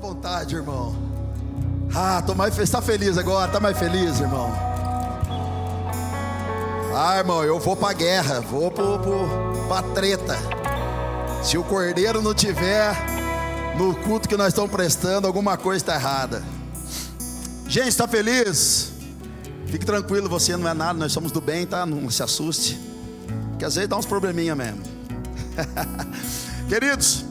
vontade, irmão. Tô mais, está feliz agora? Tá mais feliz, irmão? Irmão, eu vou pra guerra, vou pra treta. Se o cordeiro não tiver no culto que nós estamos prestando, alguma coisa está errada. Gente, está feliz? Fique tranquilo, você não é nada, nós somos do bem, tá? Não se assuste, porque às vezes dá uns probleminha mesmo. Queridos,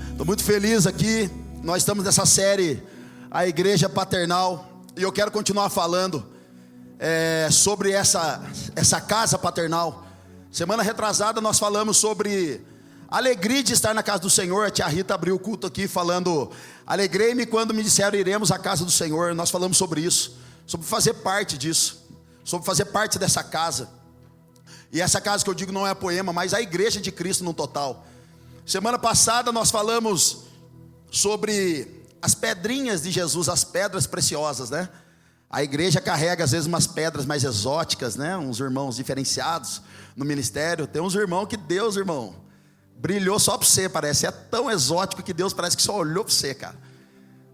estou muito feliz aqui. Nós estamos nessa série, a Igreja Paternal, e eu quero continuar falando sobre essa casa paternal. Semana retrasada nós falamos sobre a alegria de estar na casa do Senhor. A tia Rita abriu o culto aqui falando: alegrei-me quando me disseram iremos à casa do Senhor. Nós falamos sobre isso, sobre fazer parte disso, sobre fazer parte dessa casa. E essa casa que eu digo não é poema, mas a igreja de Cristo no total. Semana passada nós falamos sobre as pedrinhas de Jesus, as pedras preciosas, né? A igreja carrega às vezes umas pedras mais exóticas, né? Uns irmãos diferenciados no ministério. Tem uns irmãos que Deus, irmão, brilhou só para você, parece. É tão exótico que Deus parece que só olhou para você, cara.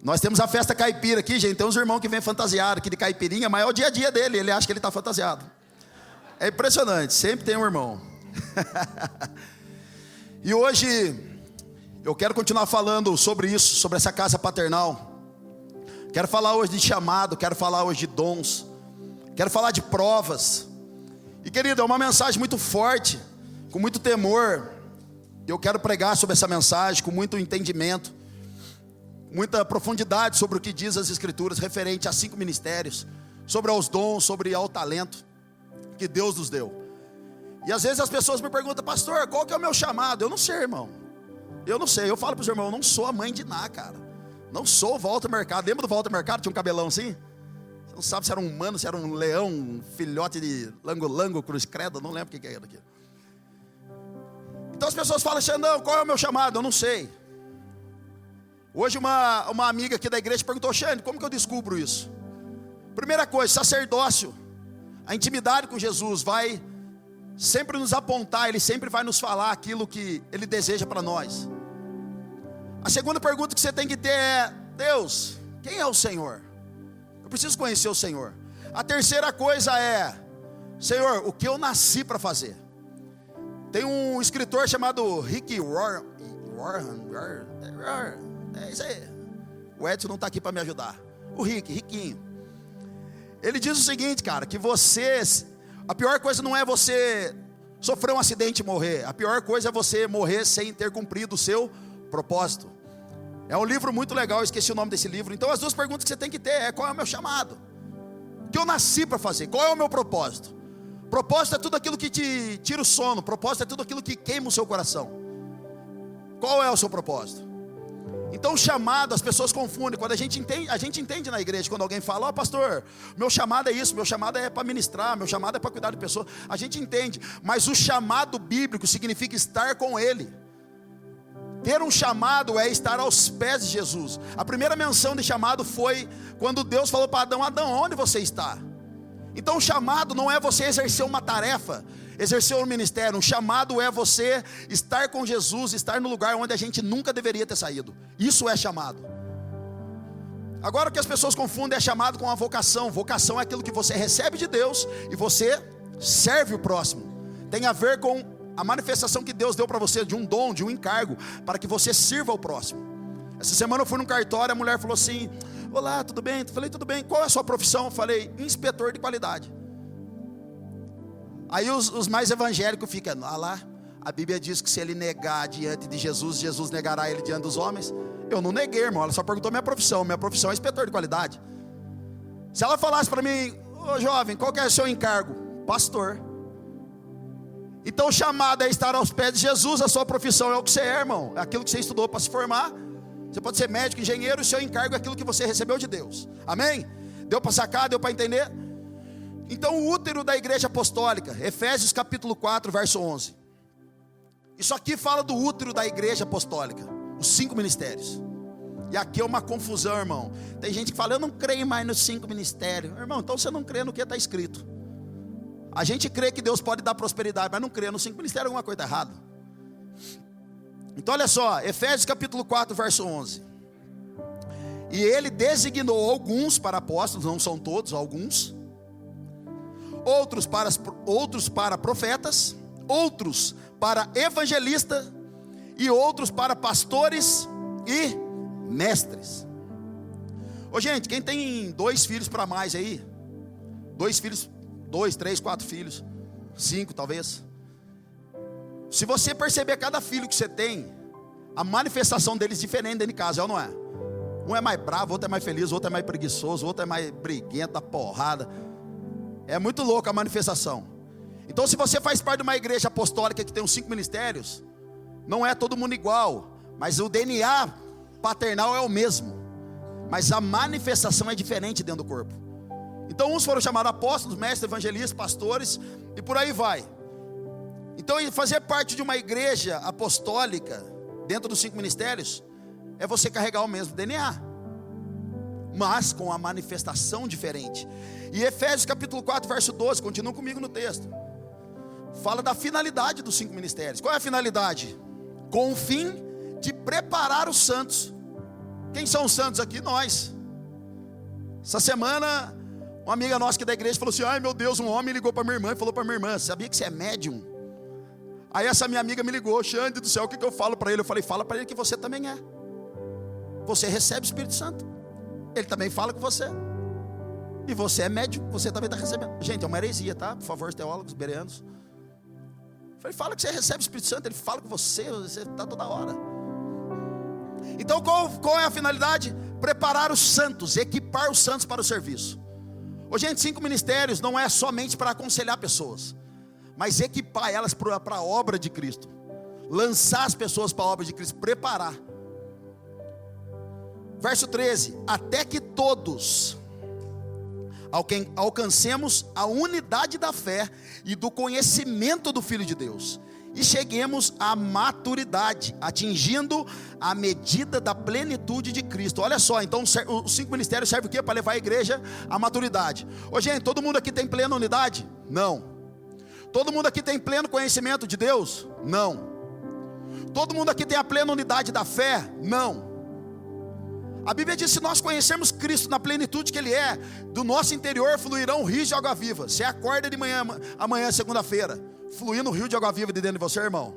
Nós temos a festa caipira aqui, gente. Tem uns irmãos que vêm fantasiados aqui de caipirinha, mas é o dia a dia dele, ele acha que ele está fantasiado. É impressionante, sempre tem um irmão. E hoje eu quero continuar falando sobre isso, sobre essa casa paternal. Quero falar hoje de chamado, quero falar hoje de dons, quero falar de provas. E querido, é uma mensagem muito forte, com muito temor. Eu quero pregar sobre essa mensagem com muito entendimento, muita profundidade sobre o que diz as Escrituras referente a 5 ministérios, sobre aos dons, sobre ao talento que Deus nos deu. E às vezes as pessoas me perguntam: pastor, qual que é o meu chamado? Eu não sei, irmão. Eu não sei. Eu falo para os irmãos: eu não sou a mãe de Ná, cara. Não sou o Walter Mercado. Lembra do Walter Mercado? Tinha um cabelão assim? Você não sabe se era um humano, se era um leão, um filhote de lango-lango, cruz credo. Não lembro o que era aquilo. Então as pessoas falam: Xandão, qual é o meu chamado? Eu não sei. Hoje uma amiga aqui da igreja perguntou: Xande, como que eu descubro isso? Primeira coisa, sacerdócio. A intimidade com Jesus vai sempre nos apontar, Ele sempre vai nos falar aquilo que Ele deseja para nós. A segunda pergunta que você tem que ter é: Deus, quem é o Senhor? Eu preciso conhecer o Senhor. A terceira coisa é: Senhor, o que eu nasci para fazer? Tem um escritor chamado Rick Warren. É isso aí. O Edson não está aqui para me ajudar. O Riquinho. Ele diz o seguinte, cara, que a pior coisa não é você sofrer um acidente e morrer. A pior coisa é você morrer sem ter cumprido o seu propósito. É um livro muito legal, eu esqueci o nome desse livro. Então as duas perguntas que você tem que ter é: qual é o meu chamado? O que eu nasci para fazer? Qual é o meu propósito? Propósito é tudo aquilo que te tira o sono. Propósito é tudo aquilo que queima o seu coração. Qual é o seu propósito? Então o chamado, as pessoas confundem. Quando a gente entende na igreja, quando alguém fala: ó, pastor, meu chamado é isso, meu chamado é para ministrar, meu chamado é para cuidar de pessoas. A gente entende, mas o chamado bíblico significa estar com Ele. Ter um chamado é estar aos pés de Jesus. A primeira menção de chamado foi quando Deus falou para Adão: Adão, onde você está? Então o chamado não é você exercer uma tarefa, exercer um ministério. Um chamado é você estar com Jesus, estar no lugar onde a gente nunca deveria ter saído. Isso é chamado. Agora o que as pessoas confundem é chamado com a vocação. Vocação é aquilo que você recebe de Deus e você serve o próximo. Tem a ver com a manifestação que Deus deu para você de um dom, de um encargo, para que você sirva ao próximo. Essa semana eu fui num cartório, a mulher falou assim: olá, tudo bem? Eu falei: tudo bem. Qual é a sua profissão? Eu falei: inspetor de qualidade. Aí os mais evangélicos ficam: lá, a Bíblia diz que se ele negar diante de Jesus, Jesus negará ele diante dos homens. Eu não neguei, irmão, ela só perguntou minha profissão é inspetor de qualidade. Se ela falasse para mim: ô jovem, qual que é o seu encargo? Pastor. Então o chamado é estar aos pés de Jesus. A sua profissão é o que você é, irmão, é aquilo que você estudou para se formar. Você pode ser médico, engenheiro, o seu encargo é aquilo que você recebeu de Deus. Amém? Deu para sacar, deu para entender? Então o útero da igreja apostólica, Efésios capítulo 4, verso 11. Isso aqui fala do útero da igreja apostólica, os 5 ministérios. E aqui é uma confusão, irmão. Tem gente que fala: eu não creio mais nos 5 ministérios. Irmão, então você não crê no que está escrito. A gente crê que Deus pode dar prosperidade, mas não crê nos 5 ministérios, alguma coisa errada. Então olha só, Efésios capítulo 4, verso 11. E ele designou alguns para apóstolos, não são todos, alguns. Outros para profetas, outros para evangelistas e outros para pastores e mestres. Ô gente, quem tem 2 filhos para mais aí? 2 filhos, 2, 3, 4 filhos, 5 talvez. Se você perceber cada filho que você tem, a manifestação deles é diferente dentro de casa, é ou não é? Um é mais bravo, outro é mais feliz, outro é mais preguiçoso, outro é mais briguento, da porrada. É muito louco a manifestação. Então, se você faz parte de uma igreja apostólica que tem os 5 ministérios, não é todo mundo igual, mas o DNA paternal é o mesmo, mas a manifestação é diferente dentro do corpo. Então, uns foram chamados apóstolos, mestres, evangelistas, pastores, e por aí vai. Então, fazer parte de uma igreja apostólica, dentro dos 5 ministérios, é você carregar o mesmo DNA, mas com a manifestação diferente. E Efésios capítulo 4, verso 12, continua comigo no texto, fala da finalidade dos 5 ministérios. Qual é a finalidade? Com o fim de preparar os santos. Quem são os santos aqui? Nós. Essa semana, uma amiga nossa aqui da igreja falou assim: ai meu Deus, um homem ligou para minha irmã e falou para minha irmã: sabia que você é médium? Aí essa minha amiga me ligou: Xande do céu, o que eu falo para ele? Eu falei: fala para ele que você também é. Você recebe o Espírito Santo, ele também fala com você. E você é médium, você também está recebendo. Gente, é uma heresia, tá? Por favor, teólogos, bereanos. Eu falei: fala que você recebe o Espírito Santo, ele fala com você está toda hora. Então qual é a finalidade? Preparar os santos, equipar os santos para o serviço. Ô, gente, 5 ministérios não é somente para aconselhar pessoas, mas equipar elas para a obra de Cristo. Lançar as pessoas para a obra de Cristo, preparar. Verso 13: até que todos alcancemos a unidade da fé e do conhecimento do Filho de Deus, e cheguemos à maturidade, atingindo a medida da plenitude de Cristo. Olha só, então os 5 ministérios servem o quê? Para levar a igreja à maturidade. Ô gente, todo mundo aqui tem plena unidade? Não. Todo mundo aqui tem pleno conhecimento de Deus? Não. Todo mundo aqui tem a plena unidade da fé? Não. A Bíblia diz: se nós conhecermos Cristo na plenitude que Ele é, do nosso interior fluirão rios de água viva. Você acorda de manhã, amanhã, segunda-feira, fluindo um rio de água viva de dentro de você, irmão.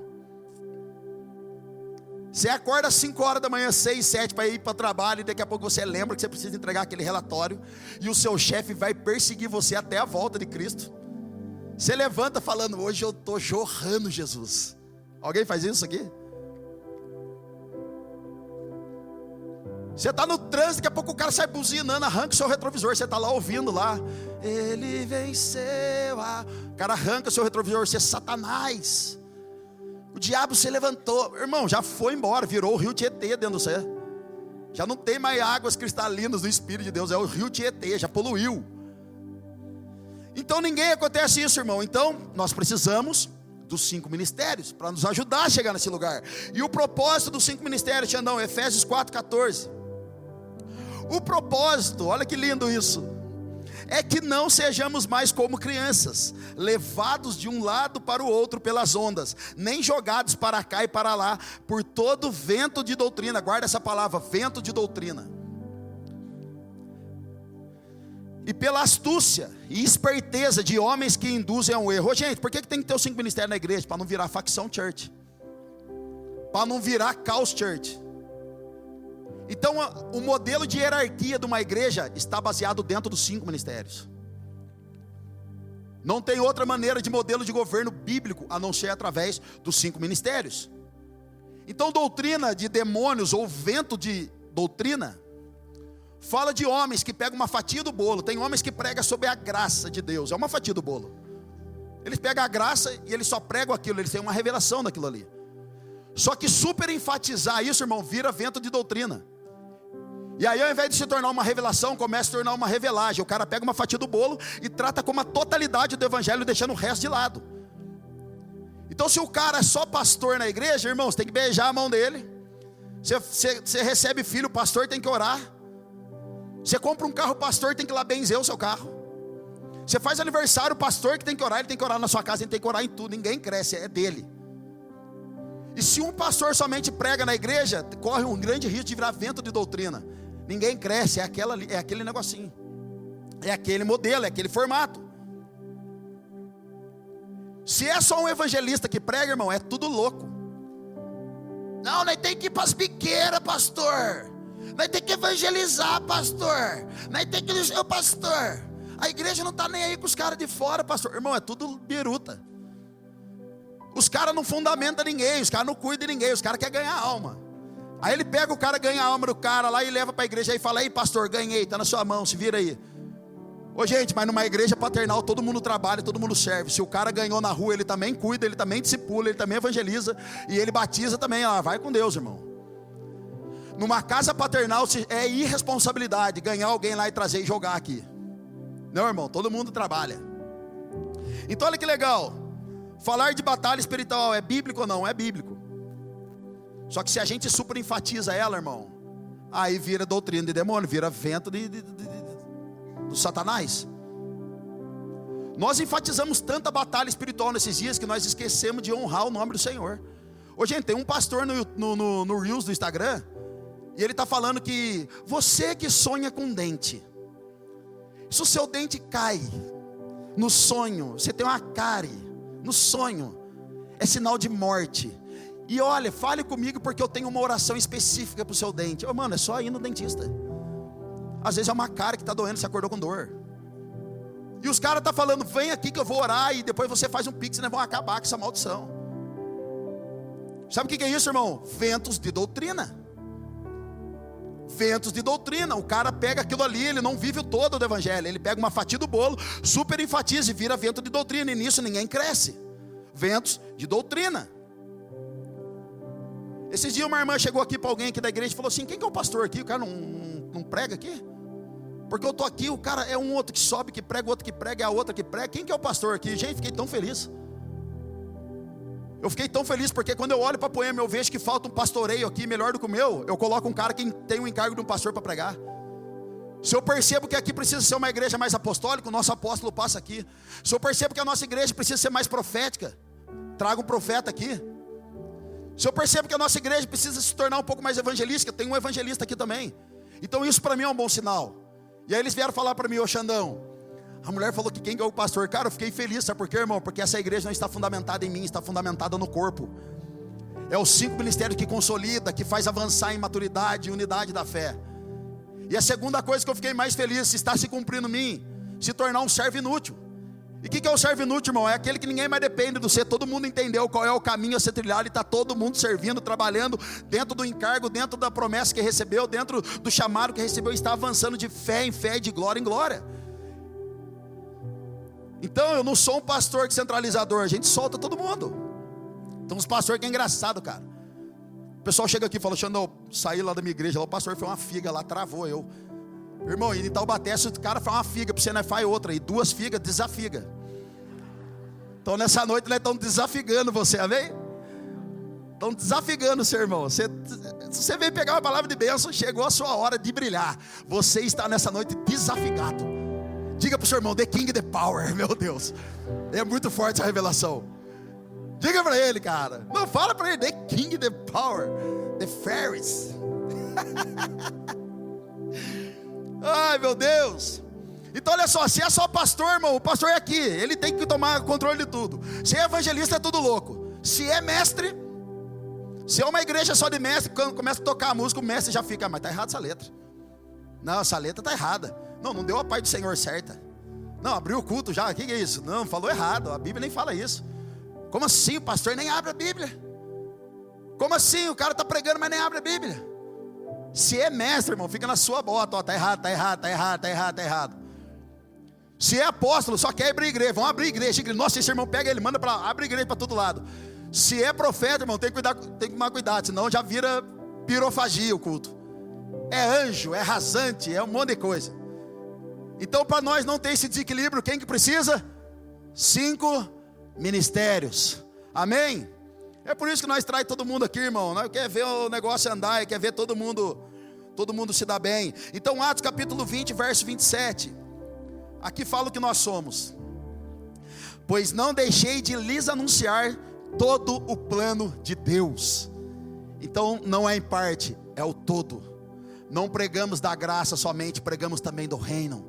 Você acorda às 5 horas da manhã, 6, 7, para ir para o trabalho, e daqui a pouco você lembra que você precisa entregar aquele relatório, e o seu chefe vai perseguir você até a volta de Cristo. Você levanta falando: hoje eu estou jorrando Jesus. Alguém faz isso aqui? Você está no trânsito, daqui a pouco o cara sai buzinando, arranca o seu retrovisor, você está lá ouvindo lá: ele venceu. O cara arranca o seu retrovisor, você é Satanás. O diabo se levantou. Irmão, já foi embora, virou o rio Tietê dentro do céu. Já não tem mais águas cristalinas do Espírito de Deus, é o rio Tietê, já poluiu. Então ninguém acontece isso, irmão. Então nós precisamos dos 5 ministérios para nos ajudar a chegar nesse lugar. E o propósito dos 5 ministérios, Xandão, Efésios 4,14. O propósito, olha que lindo isso, é que não sejamos mais como crianças, levados de um lado para o outro pelas ondas, nem jogados para cá e para lá por todo vento de doutrina. Guarda essa palavra, vento de doutrina. E pela astúcia e esperteza de homens que induzem ao erro. Ô, gente, por que tem que ter os 5 ministérios na igreja? Para não virar facção church, para não virar caos church. Então o modelo de hierarquia de uma igreja está baseado dentro dos 5 ministérios. Não tem outra maneira de modelo de governo bíblico a não ser através dos 5 ministérios. Então doutrina de demônios ou vento de doutrina fala de homens que pegam uma fatia do bolo. Tem homens que pregam sobre a graça de Deus, é uma fatia do bolo. Eles pegam a graça e eles só pregam aquilo, eles têm uma revelação daquilo ali. Só que super enfatizar isso, irmão, vira vento de doutrina. E aí, ao invés de se tornar uma revelação, começa a se tornar uma revelagem. O cara pega uma fatia do bolo e trata como a totalidade do evangelho, deixando o resto de lado. Então, se o cara é só pastor na igreja, irmãos, tem que beijar a mão dele. Você recebe filho, o pastor tem que orar. Você compra um carro, o pastor tem que ir lá benzer o seu carro. Você faz aniversário, o pastor que tem que orar, ele tem que orar na sua casa, ele tem que orar em tudo. Ninguém cresce, é dele. E se um pastor somente prega na igreja, corre um grande risco de virar vento de doutrina. ninguém cresce, é aquele negocinho, é aquele modelo, é aquele formato. Se é só um evangelista que prega, irmão, é tudo louco. Não, nós tem que ir para as biqueiras, pastor. Nós tem que evangelizar, pastor. Nós tem que dizer, pastor, a igreja não está nem aí com os caras de fora, pastor. Irmão, é tudo biruta. Os caras não fundamentam ninguém, os caras não cuidam de ninguém, os caras querem ganhar alma. Aí ele pega o cara, ganha a alma do cara lá e leva para a igreja e fala: ei, pastor, ganhei, está na sua mão, se vira aí. Ô gente, mas numa igreja paternal todo mundo trabalha, todo mundo serve. Se o cara ganhou na rua, ele também cuida, ele também discipula, ele também evangeliza e ele batiza também. Vai com Deus, irmão. Numa casa paternal é irresponsabilidade ganhar alguém lá e trazer e jogar aqui. Não, irmão, todo mundo trabalha. Então olha que legal. Falar de batalha espiritual é bíblico ou não? É bíblico. Só que se a gente super enfatiza ela, irmão, aí vira doutrina de demônio, vira vento do Satanás. Nós enfatizamos tanta batalha espiritual nesses dias que nós esquecemos de honrar o nome do Senhor. Ô gente, tem um pastor no Reels do Instagram, e ele está falando que você que sonha com dente, se o seu dente cai no sonho, você tem uma cárie no sonho, é sinal de morte. E olha, fale comigo porque eu tenho uma oração específica para o seu dente. Mano, é só ir no dentista. Às vezes é uma cárie que está doendo, você acordou com dor. E os caras estão falando: vem aqui que eu vou orar, e depois você faz um pix e nós vamos acabar com essa maldição. Sabe o que é isso, irmão? Ventos de doutrina. Ventos de doutrina. O cara pega aquilo ali, ele não vive o todo do evangelho. Ele pega uma fatia do bolo, super enfatiza e vira vento de doutrina. E nisso ninguém cresce. Ventos de doutrina. Esses dias uma irmã chegou aqui para alguém aqui da igreja e falou assim: quem que é o pastor aqui? O cara não prega aqui? Porque eu estou aqui, o cara é um outro que sobe, que prega, outro que prega, é a outra que prega. Quem que é o pastor aqui? Gente, fiquei tão feliz. Eu fiquei tão feliz porque quando eu olho para Poema, eu vejo que falta um pastoreio aqui melhor do que o meu. Eu coloco um cara que tem o encargo de um pastor para pregar. Se eu percebo que aqui precisa ser uma igreja mais apostólica, o nosso apóstolo passa aqui. Se eu percebo que a nossa igreja precisa ser mais profética, trago um profeta aqui. Se eu percebo que a nossa igreja precisa se tornar um pouco mais evangelística, tem um evangelista aqui também. Então isso para mim é um bom sinal. E aí eles vieram falar para mim: ô Xandão, a mulher falou que quem é o pastor? Cara, eu fiquei feliz, sabe por quê, irmão? Porque essa igreja não está fundamentada em mim, está fundamentada no corpo. É os 5 ministérios que consolida, que faz avançar em maturidade e unidade da fé. E a segunda coisa que eu fiquei mais feliz, está se cumprindo em mim, se tornar um servo inútil. E o que é o servo inútil, irmão? É aquele que ninguém mais depende de você. Todo mundo entendeu qual é o caminho a ser trilhado, e está todo mundo servindo, trabalhando, dentro do encargo, dentro da promessa que recebeu, dentro do chamado que recebeu, e está avançando de fé em fé, de glória em glória. Então eu não sou um pastor centralizador, a gente solta todo mundo. Então os pastores que é engraçado, cara. O pessoal chega aqui e fala: Xandão, saí lá da minha igreja, lá o pastor foi uma figa lá, travou eu. Irmão, e em Taubaté, se o cara faz uma figa para você, não faz outra, e 2 figas, desafiga. Então nessa noite nós estamos desafigando você, amém? Estão desafigando o seu irmão. Se você veio pegar uma palavra de bênção, chegou a sua hora de brilhar. Você está nessa noite desafigado. Diga para o seu irmão: The King, the Power. Meu Deus, é muito forte essa revelação. Diga para ele, cara. Não, fala para ele: The King, the Power, the Fairies. Ai, meu Deus. Então olha só, se é só pastor, irmão, o pastor é aqui, ele tem que tomar controle de tudo. Se é evangelista, é tudo louco. Se é mestre, se é uma igreja só de mestre, quando começa a tocar a música, o mestre já fica: mas está errada essa letra. Não, essa letra está errada. Não deu a paz do Senhor certa. Não, abriu o culto já, o que é isso? Não, falou errado, a Bíblia nem fala isso. Como assim? O pastor nem abre a Bíblia. Como assim? O cara está pregando, mas nem abre a Bíblia. Se é mestre, irmão, fica na sua bota: ó, está errado, está errado, está errado, está errado, está errado. Se é apóstolo, só quer abrir igreja, vão abrir igreja. Nossa, esse irmão pega ele, manda para lá, abre igreja para todo lado. Se é profeta, irmão, tem que tomar cuidado, senão já vira pirofagia o culto. É anjo, é rasante, é um monte de coisa. Então para nós não ter esse desequilíbrio, quem que precisa? 5 ministérios, amém? É por isso que nós traz todo mundo aqui, irmão. Nós quer ver o negócio andar, quer ver todo mundo se dar bem. Então Atos capítulo 20, verso 27. Aqui fala o que nós somos: pois não deixei de lhes anunciar todo o plano de Deus. Então não é em parte, é o todo. Não pregamos da graça somente, pregamos também do reino.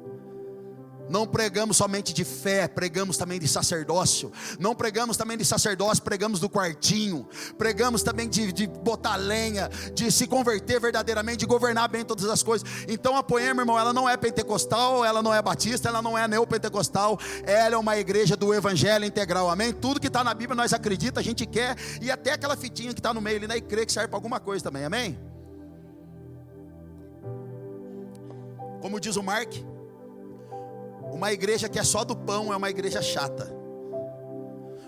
Não pregamos somente de fé, pregamos também de sacerdócio. Não pregamos também de sacerdócio, pregamos do quartinho. Pregamos também de botar lenha, de se converter verdadeiramente, de governar bem todas as coisas. Então a Poema, irmão, ela não é pentecostal, ela não é batista, ela não é neopentecostal. Ela é uma igreja do evangelho integral, amém? Tudo que está na Bíblia nós acreditamos, a gente quer. E até aquela fitinha que está no meio ali, né, e crê que serve para alguma coisa também, amém? Como diz o Mark, uma igreja que é só do pão é uma igreja chata.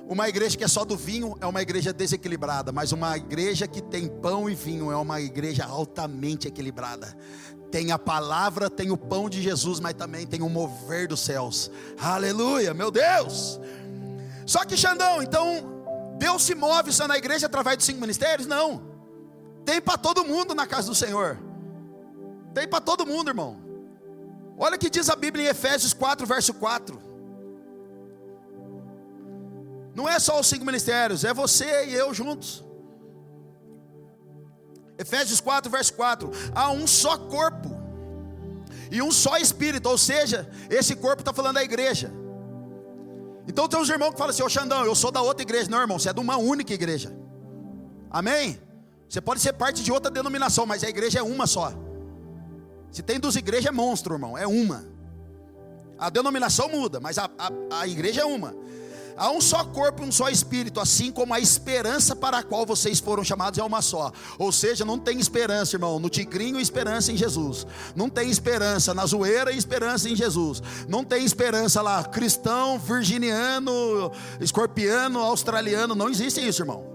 Uma igreja que é só do vinho é uma igreja desequilibrada. Mas uma igreja que tem pão e vinho é uma igreja altamente equilibrada. Tem a palavra, tem o pão de Jesus, mas também tem o mover dos céus. Aleluia, meu Deus. Só que Xandão, então Deus se move só na igreja através dos 5 ministérios? Não. Tem para todo mundo na casa do Senhor. Tem para todo mundo, irmão. Olha o que diz a Bíblia em Efésios 4, verso 4. Não é só os 5 ministérios, é você e eu juntos. Efésios 4, verso 4. Há um só corpo e um só espírito, ou seja, esse corpo está falando da igreja. Então tem uns irmãos que falam assim: ô Xandão, eu sou da outra igreja. Não, irmão, você é de uma única igreja. Amém? Você pode ser parte de outra denominação, mas a igreja é uma só. Se tem 2 igrejas é monstro, irmão, é uma. A denominação muda, mas a igreja é uma. Há um só corpo e um só espírito, assim como a esperança para a qual vocês foram chamados é uma só. Ou seja, não tem esperança, irmão, no tigrinho, esperança em Jesus. Não tem esperança na zoeira e esperança em Jesus. Não tem esperança lá, cristão, virginiano, escorpiano, australiano. Não existe isso, irmão.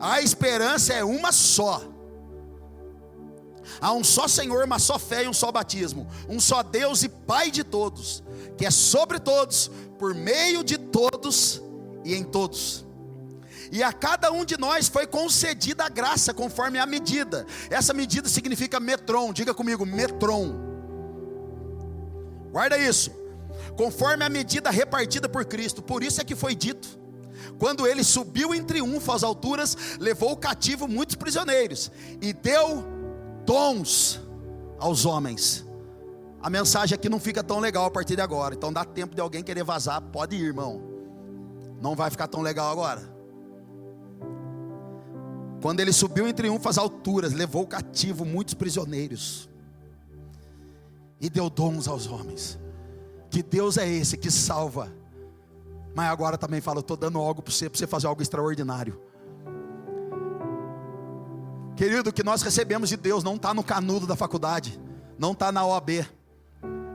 A esperança é uma só. Há um só Senhor, uma só fé e um só batismo. Um só Deus e Pai de todos, que é sobre todos, por meio de todos e em todos. E a cada um de nós foi concedida a graça conforme a medida. Essa medida significa metron. Diga comigo, metron. Guarda isso. Conforme a medida repartida por Cristo. Por isso é que foi dito: quando ele subiu em triunfo às alturas, levou cativo muitos prisioneiros e deu dons aos homens. A mensagem aqui não fica tão legal a partir de agora. Então dá tempo de alguém querer vazar, pode ir, irmão. Não vai ficar tão legal agora. Quando ele subiu em triunfo às alturas, levou cativo muitos prisioneiros e deu dons aos homens. Que Deus é esse que salva, mas agora também fala: eu estou dando algo para você fazer algo extraordinário. Querido, o que nós recebemos de Deus não está no canudo da faculdade, não está na OAB,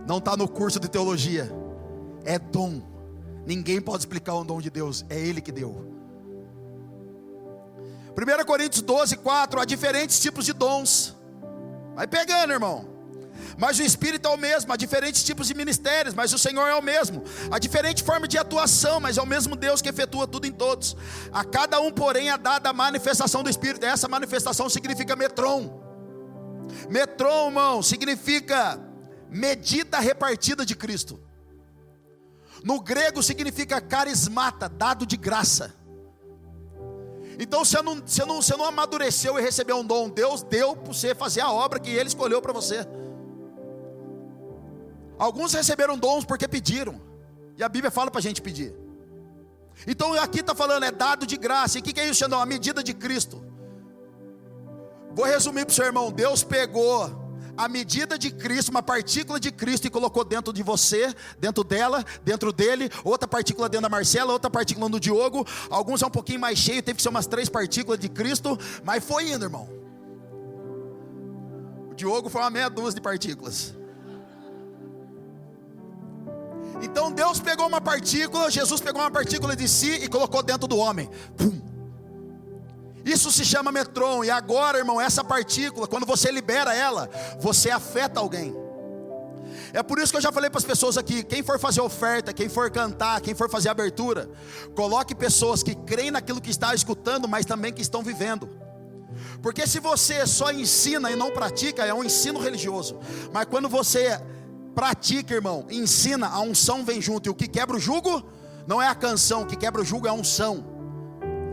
não está no curso de teologia. É dom. Ninguém pode explicar o dom de Deus, é Ele que deu. 1 Coríntios 12, 4. Há diferentes tipos de dons. Vai pegando, irmão. Mas o Espírito é o mesmo. Há diferentes tipos de ministérios, mas o Senhor é o mesmo. Há diferente forma de atuação, mas é o mesmo Deus que efetua tudo em todos. A cada um, porém, é dada a manifestação do Espírito. Essa manifestação significa metron. Metron, irmão, significa medida repartida de Cristo. No grego significa carismata, dado de graça. Então você não amadureceu e recebeu um dom. Deus deu para você fazer a obra que Ele escolheu para você. Alguns receberam dons porque pediram, e a Bíblia fala para a gente pedir. Então aqui está falando, é dado de graça. E o que é isso, Xandão? A medida de Cristo. Vou resumir para o seu irmão. Deus pegou a medida de Cristo, uma partícula de Cristo, e colocou dentro de você, dentro dela, dentro dele. Outra partícula dentro da Marcela, outra partícula no Diogo. Alguns é um pouquinho mais cheio, teve que ser umas 3 partículas de Cristo, mas foi indo, irmão. O Diogo foi uma meia dúzia de partículas. Então Deus pegou uma partícula, Jesus pegou uma partícula de si e colocou dentro do homem. Pum. Isso se chama metron. E agora, irmão, essa partícula, quando você libera ela, você afeta alguém. É por isso que eu já falei para as pessoas aqui: quem for fazer oferta, quem for cantar, quem for fazer abertura, coloque pessoas que creem naquilo que está escutando, mas também que estão vivendo. Porque se você só ensina e não pratica, é um ensino religioso. Mas quando você pratica, irmão, ensina, a unção vem junto. E o que quebra o jugo não é a canção, o que quebra o jugo é a unção.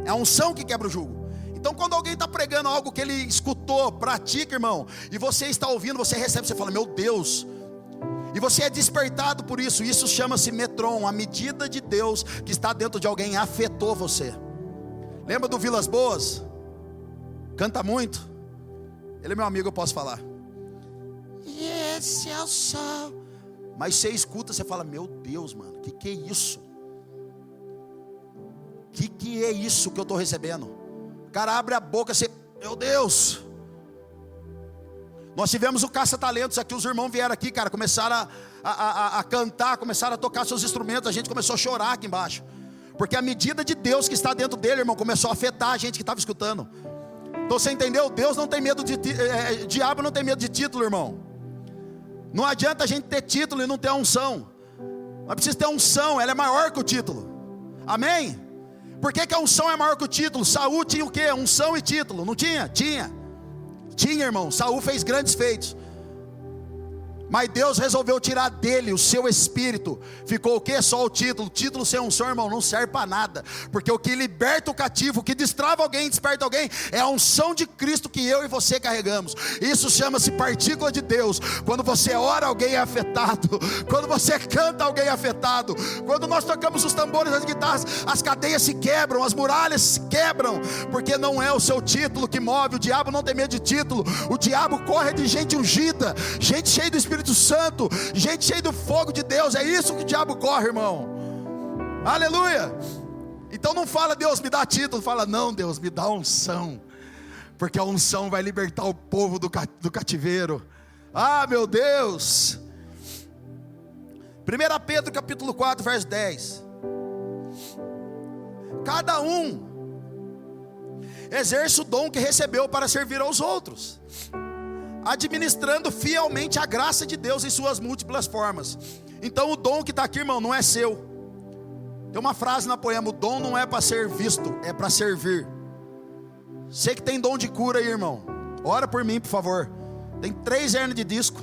É a unção que quebra o jugo. Então quando alguém está pregando algo que ele escutou, pratica, irmão, e você está ouvindo, você recebe, você fala, meu Deus, e você é despertado por isso. Isso chama-se metron. A medida de Deus que está dentro de alguém afetou você. Lembra do Vilas Boas? Canta muito. Ele é meu amigo, eu posso falar. E esse é o sol. Mas você escuta, você fala, meu Deus, mano, que é isso? Que é isso que eu estou recebendo? O cara abre a boca, você, meu Deus. Nós tivemos o caça-talentos aqui, os irmãos vieram aqui, cara, começaram a cantar, começaram a tocar seus instrumentos, a gente começou a chorar aqui embaixo, porque a medida de Deus que está dentro dele, irmão, começou a afetar a gente que estava escutando. Então você entendeu? Deus não tem medo diabo não tem medo de título, irmão. Não adianta a gente ter título e não ter a unção. Nós precisamos ter unção, ela é maior que o título. Amém? Por que a unção é maior que o título? Saul tinha o quê? Unção e título, não tinha? Tinha, irmão. Saul fez grandes feitos, mas Deus resolveu tirar dele o seu espírito. Ficou o que? Só o título. Título sem unção, irmão, não serve para nada. Porque o que liberta o cativo, o que destrava alguém, desperta alguém, é a unção de Cristo que eu e você carregamos. Isso chama-se partícula de Deus. Quando você ora, alguém é afetado. Quando você canta, alguém é afetado. Quando nós tocamos os tambores, as guitarras, as cadeias se quebram, as muralhas se quebram. Porque não é o seu título que move. O diabo não tem medo de título. O diabo corre de gente ungida, gente cheia do Espírito Santo, gente cheia do fogo de Deus. É isso que o diabo corre, irmão. Aleluia. Então não fala, Deus me dá título. Fala, não, Deus me dá unção, porque a unção vai libertar o povo do cativeiro. Ah, meu Deus. 1 Pedro capítulo 4, verso 10. Cada um exerce o dom que recebeu para servir aos outros, administrando fielmente a graça de Deus em suas múltiplas formas. Então o dom que está aqui, irmão, não é seu. Tem uma frase na poema: o dom não é para ser visto, é para servir. Você que tem dom de cura aí, irmão, ora por mim, por favor. Tem 3 hernias de disco,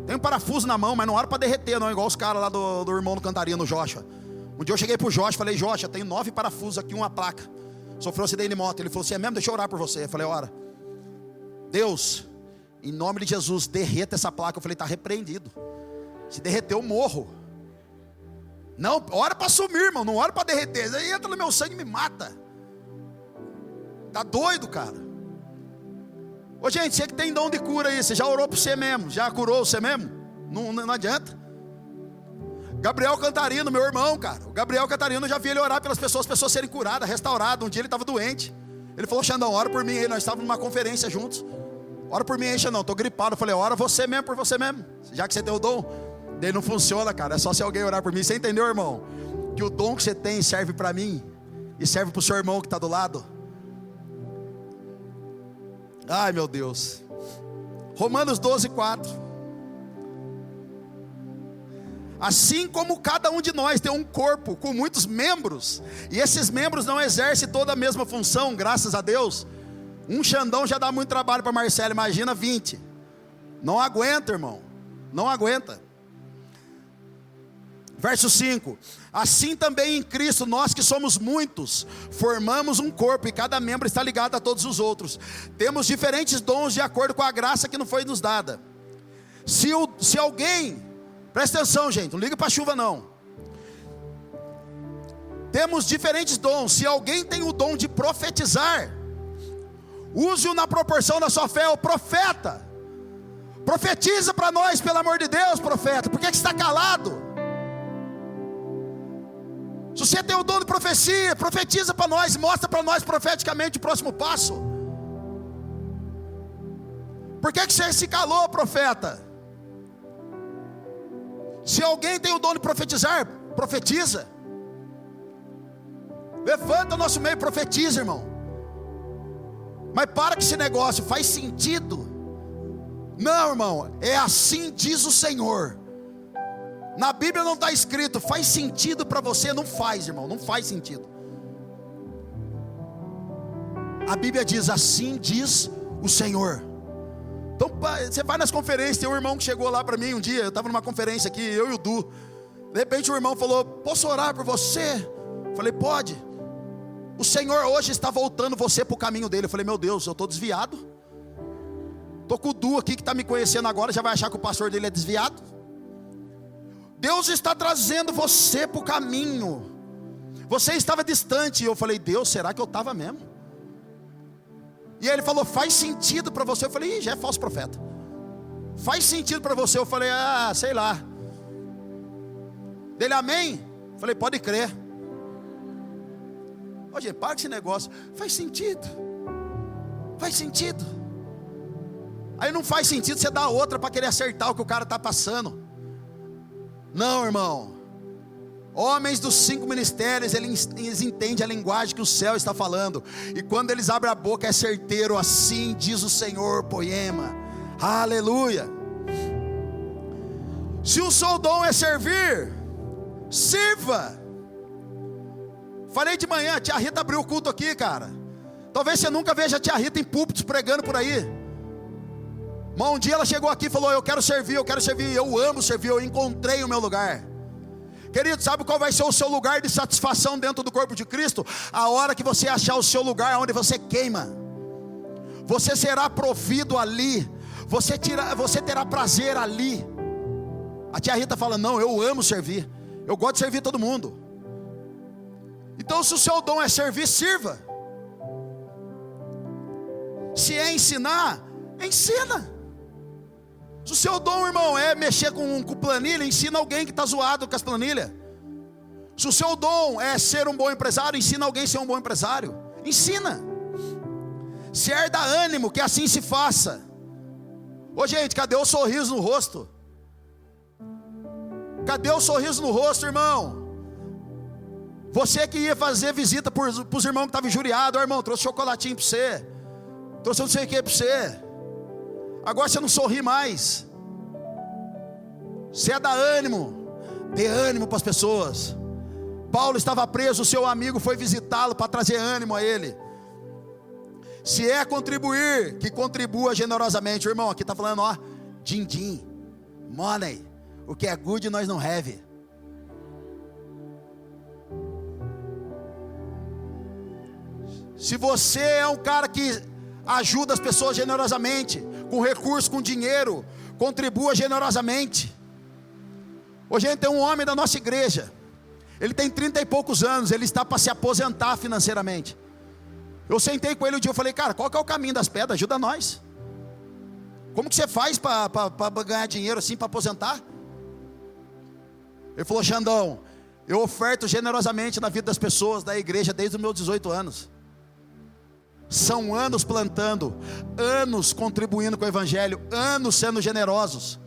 tem um parafuso na mão, mas não ora para derreter não, igual os caras lá do irmão do Cantaria, no Joshua. Um dia eu cheguei pro Joshua, falei, Joshua, tem 9 parafusos aqui, uma placa, sofreu um acidente de moto. Ele falou assim, é mesmo? Deixa eu orar por você. Eu falei, ora. Deus, em nome de Jesus, derreta essa placa. Eu falei, está repreendido. Se derreter eu morro. Não, ora para sumir, irmão, não ora para derreter. Aí entra no meu sangue e me mata. Tá doido, cara? Ô gente, você que tem dom de cura aí, você já orou por você mesmo? Já curou você mesmo? Não adianta. Gabriel Cantarino, meu irmão, cara. O Gabriel Cantarino, eu já vi ele orar pelas pessoas serem curadas, restauradas. Um dia ele estava doente. Ele falou, Xandão, ora por mim aí. Nós estávamos numa conferência juntos. Ora por mim aí, Xandão, estou gripado. Eu falei, ora você mesmo por você mesmo, já que você tem o dom. Daí não funciona, cara. É só se alguém orar por mim. Você entendeu, irmão? Que o dom que você tem serve para mim e serve para o seu irmão que está do lado. Ai, meu Deus. Romanos 12, 4. Assim como cada um de nós tem um corpo com muitos membros, e esses membros não exercem toda a mesma função, graças a Deus. Um Xandão já dá muito trabalho para Marcelo, imagina 20. Não aguenta, irmão. Não aguenta. Verso 5. Assim também em Cristo, nós que somos muitos, formamos um corpo, e cada membro está ligado a todos os outros. Temos diferentes dons de acordo com a graça que nos foi nos dada. Se alguém, presta atenção, gente, não liga para a chuva não. Temos diferentes dons. Se alguém tem o dom de profetizar, use-o na proporção da sua fé. O profeta, profetiza para nós, pelo amor de Deus, profeta. Por que você está calado? Se você tem o dom de profecia, profetiza para nós, mostra para nós profeticamente o próximo passo. Por que você se calou, profeta? Se alguém tem o dom de profetizar, profetiza. Levanta o nosso meio, profetiza, irmão. Mas para que esse negócio faz sentido. Não, irmão, é assim diz o Senhor. Na Bíblia não está escrito, faz sentido para você, não faz, irmão, não faz sentido. A Bíblia diz, assim diz o Senhor. Então você vai nas conferências, tem um irmão que chegou lá para mim um dia, eu estava numa conferência aqui, eu e o Du. De repente o irmão falou, posso orar por você? Eu falei, pode. O Senhor hoje está voltando você para o caminho dele. Eu falei, meu Deus, eu estou desviado. Estou com o Du aqui que está me conhecendo agora, já vai achar que o pastor dele é desviado. Deus está trazendo você para o caminho. Você estava distante. E eu falei, Deus, será que eu estava mesmo? E ele falou, faz sentido para você. Eu falei, já é falso profeta. Faz sentido para você. Eu falei, sei lá. Dele, amém? Eu falei, pode crer. Ô, gente, para com esse negócio. Faz sentido. Faz sentido. Aí não faz sentido você dar outra para querer acertar o que o cara está passando. Não, irmão. Homens dos 5 ministérios, eles entendem a linguagem que o céu está falando. E quando eles abrem a boca é certeiro. Assim diz o Senhor, poema. Aleluia. Se o seu dom é servir, sirva. Falei de manhã, a tia Rita abriu o culto aqui, cara. Talvez você nunca veja a tia Rita em púlpitos pregando por aí. Mas um dia ela chegou aqui e falou, eu quero servir, eu amo servir, eu encontrei o meu lugar. Querido, sabe qual vai ser o seu lugar de satisfação dentro do corpo de Cristo? A hora que você achar o seu lugar onde você queima. Você será provido ali. Você terá prazer ali. A tia Rita fala, não, eu amo servir. Eu gosto de servir todo mundo. Então se o seu dom é servir, sirva. Se é ensinar, ensina. Se o seu dom, irmão, é mexer com planilha, ensina alguém que está zoado com as planilhas. Se o seu dom é ser um bom empresário, ensina alguém a ser um bom empresário. Ensina. Se é dar ânimo, que assim se faça. Ô gente, cadê o sorriso no rosto? Cadê o sorriso no rosto, irmão? Você que ia fazer visita para os irmãos que estavam injuriados, irmão, trouxe chocolatinho para você, trouxe não sei o que para você. Agora você não sorri mais. Você é dar ânimo. Dê ânimo para as pessoas. Paulo estava preso, o seu amigo foi visitá-lo para trazer ânimo a ele. Se é contribuir, que contribua generosamente. O irmão aqui está falando, ó, din-din, money. O que é good nós não have. Se você é um cara que ajuda as pessoas generosamente, com recurso, com dinheiro, contribua generosamente. Hoje a gente tem um homem da nossa igreja, ele tem 30 e poucos anos, ele está para se aposentar financeiramente. Eu sentei com ele um dia, eu falei, cara, qual que é o caminho das pedras? Ajuda nós. Como que você faz para ganhar dinheiro assim, para aposentar? Ele falou, Xandão, eu oferto generosamente na vida das pessoas da igreja desde os meus 18 anos. São anos plantando, anos contribuindo com o evangelho, anos sendo generosos.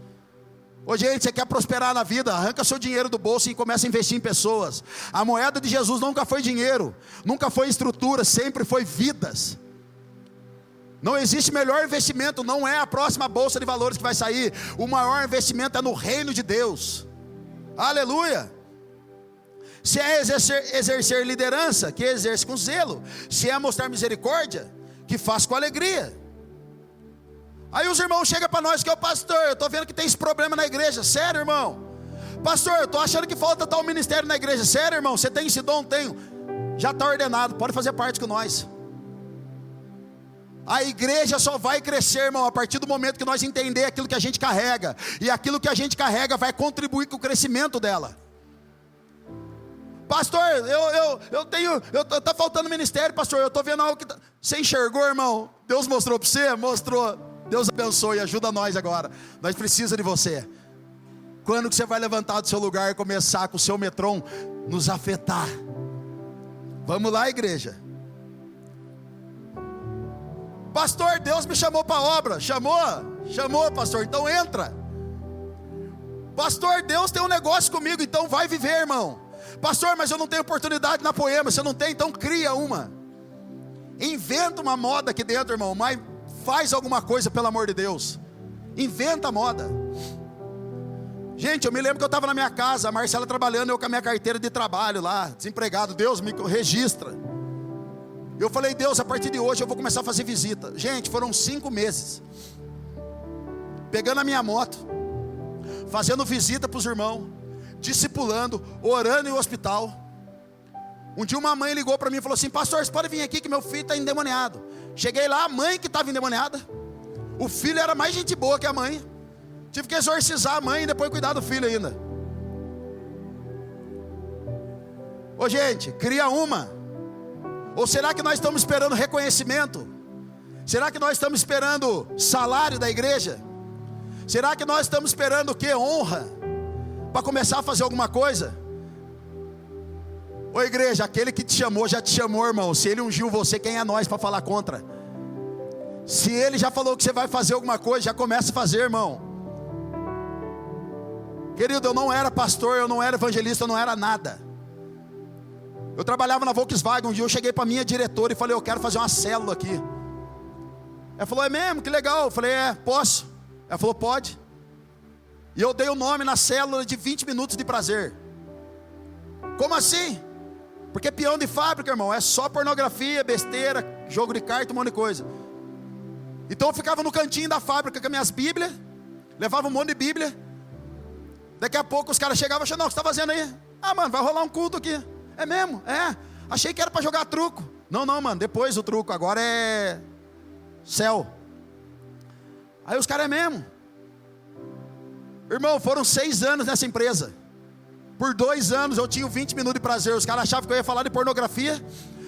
Ô gente, você quer prosperar na vida? Arranca seu dinheiro do bolso e começa a investir em pessoas. A moeda de Jesus nunca foi dinheiro, nunca foi estrutura, sempre foi vidas. Não existe melhor investimento, não é a próxima bolsa de valores que vai sair. O maior investimento é no reino de Deus. Aleluia. Se é exercer liderança, que exerce com zelo. Se é mostrar misericórdia, que faz com alegria. Aí os irmãos chegam para nós, que é o pastor, eu estou vendo que tem esse problema na igreja. Sério, irmão? Pastor, eu estou achando que falta tal ministério na igreja. Sério, irmão? Você tem esse dom? Tenho. Já está ordenado, pode fazer parte com nós. A igreja só vai crescer, irmão, a partir do momento que nós entender aquilo que a gente carrega. E aquilo que a gente carrega vai contribuir com o crescimento dela. Pastor, tá faltando ministério, pastor, eu estou vendo algo que você enxergou, irmão? Deus mostrou para você? Mostrou. Deus abençoe, ajuda nós agora. Nós precisamos de você. Quando que você vai levantar do seu lugar e começar com o seu metrô nos afetar? Vamos lá, igreja. Pastor, Deus me chamou para a obra. Chamou, pastor, então entra. Pastor, Deus tem um negócio comigo, então vai viver, irmão. Pastor, mas eu não tenho oportunidade na Poema. Você não tem? Então cria uma. Inventa uma moda aqui dentro, irmão. Mas faz alguma coisa, pelo amor de Deus. Inventa a moda. Gente, eu me lembro que eu estava na minha casa, a Marcela trabalhando, eu com a minha carteira de trabalho lá, desempregado. Deus me registra. Eu falei, Deus, a partir de hoje eu vou começar a fazer visita. Gente, foram 5 meses. Pegando a minha moto, fazendo visita para os irmãos, discipulando, orando em hospital. Um dia uma mãe ligou para mim e falou assim: pastor, você pode vir aqui que meu filho está endemoniado. Cheguei lá, a mãe que estava endemoniada. O filho era mais gente boa que a mãe. Tive que exorcizar a mãe e depois cuidar do filho ainda. Ô gente, cria uma. Ou será que nós estamos esperando reconhecimento? Será que nós estamos esperando salário da igreja? Será que nós estamos esperando o quê? Honra? Para começar a fazer alguma coisa? Ô igreja, aquele que te chamou, já te chamou, irmão. Se ele ungiu você, quem é nós para falar contra? Se ele já falou que você vai fazer alguma coisa, já começa a fazer, irmão. Querido, eu não era pastor, eu não era evangelista, eu não era nada. Eu trabalhava na Volkswagen. Um dia eu cheguei para minha diretora e falei: eu quero fazer uma célula aqui. Ela falou: é mesmo? Que legal. Eu falei: é, posso? Ela falou: pode. E eu dei o nome na célula de 20 minutos de prazer. Como assim? Porque peão de fábrica, irmão, é só pornografia, besteira, jogo de carta, um monte de coisa. Então eu ficava no cantinho da fábrica com as minhas bíblias, levava um monte de bíblia. Daqui a pouco os caras chegavam e achavam: não, o que você está fazendo aí? Ah, mano, vai rolar um culto aqui. É mesmo? É. Achei que era para jogar truco. Não, mano, depois o truco, agora é céu. Aí os caras: é mesmo. Irmão, foram 6 anos nessa empresa. Por 2 anos eu tinha 20 minutos de prazer. Os caras achavam que eu ia falar de pornografia,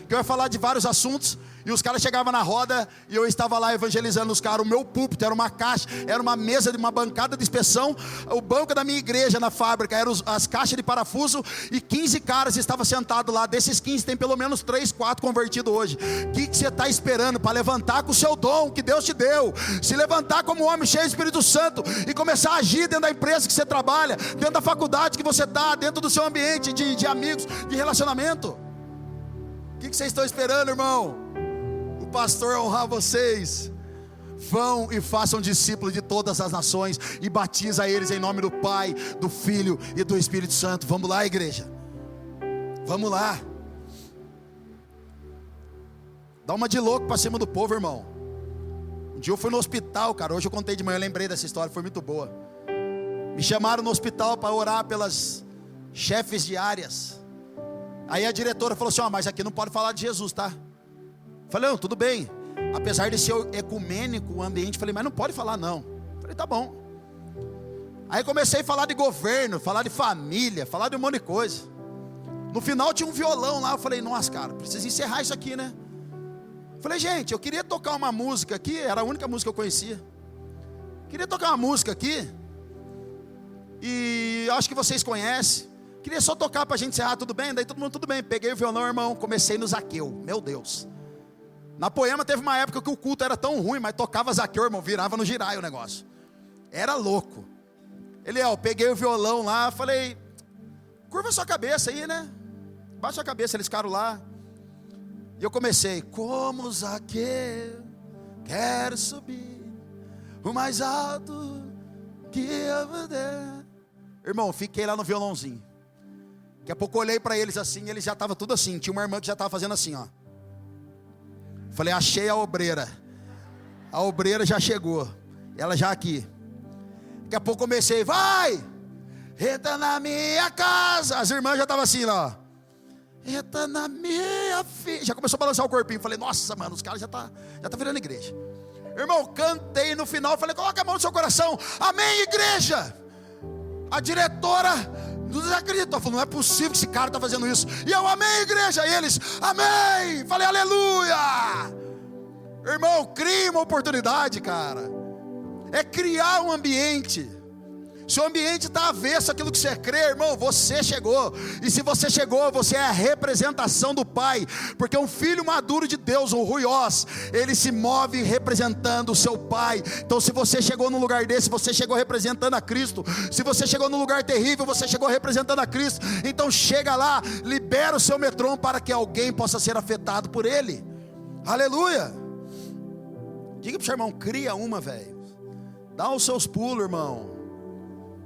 que eu ia falar de vários assuntos. E os caras chegavam na roda e eu estava lá evangelizando os caras. O meu púlpito era uma caixa, era uma mesa de uma bancada de inspeção. O banco da minha igreja na fábrica eram as caixas de parafuso. E 15 caras estavam sentados lá. Desses 15 tem pelo menos 3, 4 convertidos hoje. O que você está esperando para levantar com o seu dom que Deus te deu? Se levantar como um homem cheio do Espírito Santo e começar a agir dentro da empresa que você trabalha, dentro da faculdade que você está, dentro do seu ambiente de amigos, de relacionamento. O que vocês estão esperando, irmão? Pastor honrar vocês. Vão e façam discípulos de todas as nações e batiza eles em nome do Pai, do Filho e do Espírito Santo. Vamos lá, igreja. Vamos lá. Dá uma de louco para cima do povo, irmão. Um dia eu fui no hospital, cara. Hoje eu contei de manhã, eu lembrei dessa história, foi muito boa. Me chamaram no hospital para orar pelas chefes de áreas. Aí a diretora falou assim: mas aqui não pode falar de Jesus, tá? Falei: não, tudo bem. Apesar de ser ecumênico o ambiente, falei: mas não pode falar não. Falei: tá bom. Aí comecei a falar de governo, falar de família, falar de um monte de coisa. No final tinha um violão lá. Eu falei: nossa, cara, precisa encerrar isso aqui, né? Falei: gente, eu queria tocar uma música aqui. Era a única música que eu conhecia. Queria tocar uma música aqui. E acho que vocês conhecem. Queria só tocar pra gente encerrar, tudo bem? Daí todo mundo: tudo bem. Peguei o violão, irmão, comecei no Zaqueu. Meu Deus. Na Poema teve uma época que o culto era tão ruim, mas tocava Zaqueu, irmão, virava no girai o negócio. Era louco. Eu peguei o violão lá, falei: curva sua cabeça aí, né? Baixa sua cabeça, eles ficaram lá. E eu comecei: como Zaqueu, quero subir o mais alto que eu puder. Irmão, fiquei lá no violãozinho. Daqui a pouco eu olhei para eles assim, eles já estavam tudo assim. Tinha uma irmã que já estava fazendo assim, ó. Falei: achei a obreira. A obreira já chegou. Ela já aqui. Daqui a pouco comecei: vai, entra na minha casa. As irmãs já estavam assim lá, ó. Entra na minha filha. Já começou a balançar o corpinho. Falei: nossa, mano, os caras já tá virando igreja. Irmão, cantei no final. Falei: coloca a mão no seu coração. Amém, igreja. A diretora não desacreditou. Falou: não é possível que esse cara está fazendo isso. E eu: amém, igreja. E eles: amém. Falei: aleluia. Irmão, crie uma oportunidade, cara. É criar um ambiente. Se o ambiente está avesso àquilo que você crê, irmão, você chegou. E se você chegou, você é a representação do Pai. Porque um filho maduro de Deus, um ruiós, ele se move representando o seu Pai. Então se você chegou num lugar desse, você chegou representando a Cristo. Se você chegou num lugar terrível, você chegou representando a Cristo. Então chega lá, libera o seu metrô para que alguém possa ser afetado por ele. Aleluia. Diga para o seu irmão: cria uma, velho. Dá os seus pulos, irmão.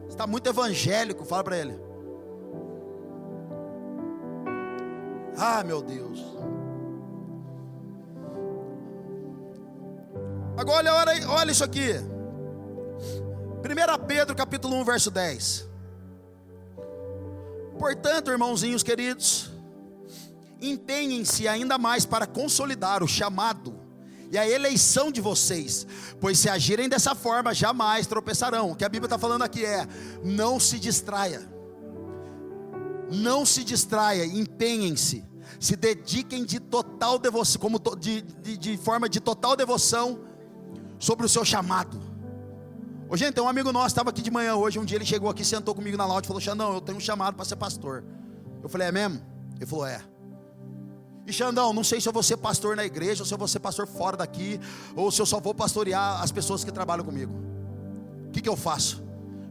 Está muito evangélico, fala para ele. Ah, meu Deus. Agora olha isso aqui. 1 Pedro capítulo 1, verso 10. Portanto, irmãozinhos queridos, empenhem-se ainda mais para consolidar o chamado e a eleição de vocês, pois se agirem dessa forma, jamais tropeçarão. O que a Bíblia está falando aqui é: não se distraia, não se distraia, empenhem-se, se dediquem de total devoção, de forma de total devoção sobre o seu chamado. Ô, gente, tem um amigo nosso, estava aqui de manhã hoje, um dia ele chegou aqui, sentou comigo na lounge e falou: Xandão, eu tenho um chamado para ser pastor. Eu falei: é mesmo? Ele falou: é. E Xandão, não sei se eu vou ser pastor na igreja, ou se eu vou ser pastor fora daqui, ou se eu só vou pastorear as pessoas que trabalham comigo. O que eu faço?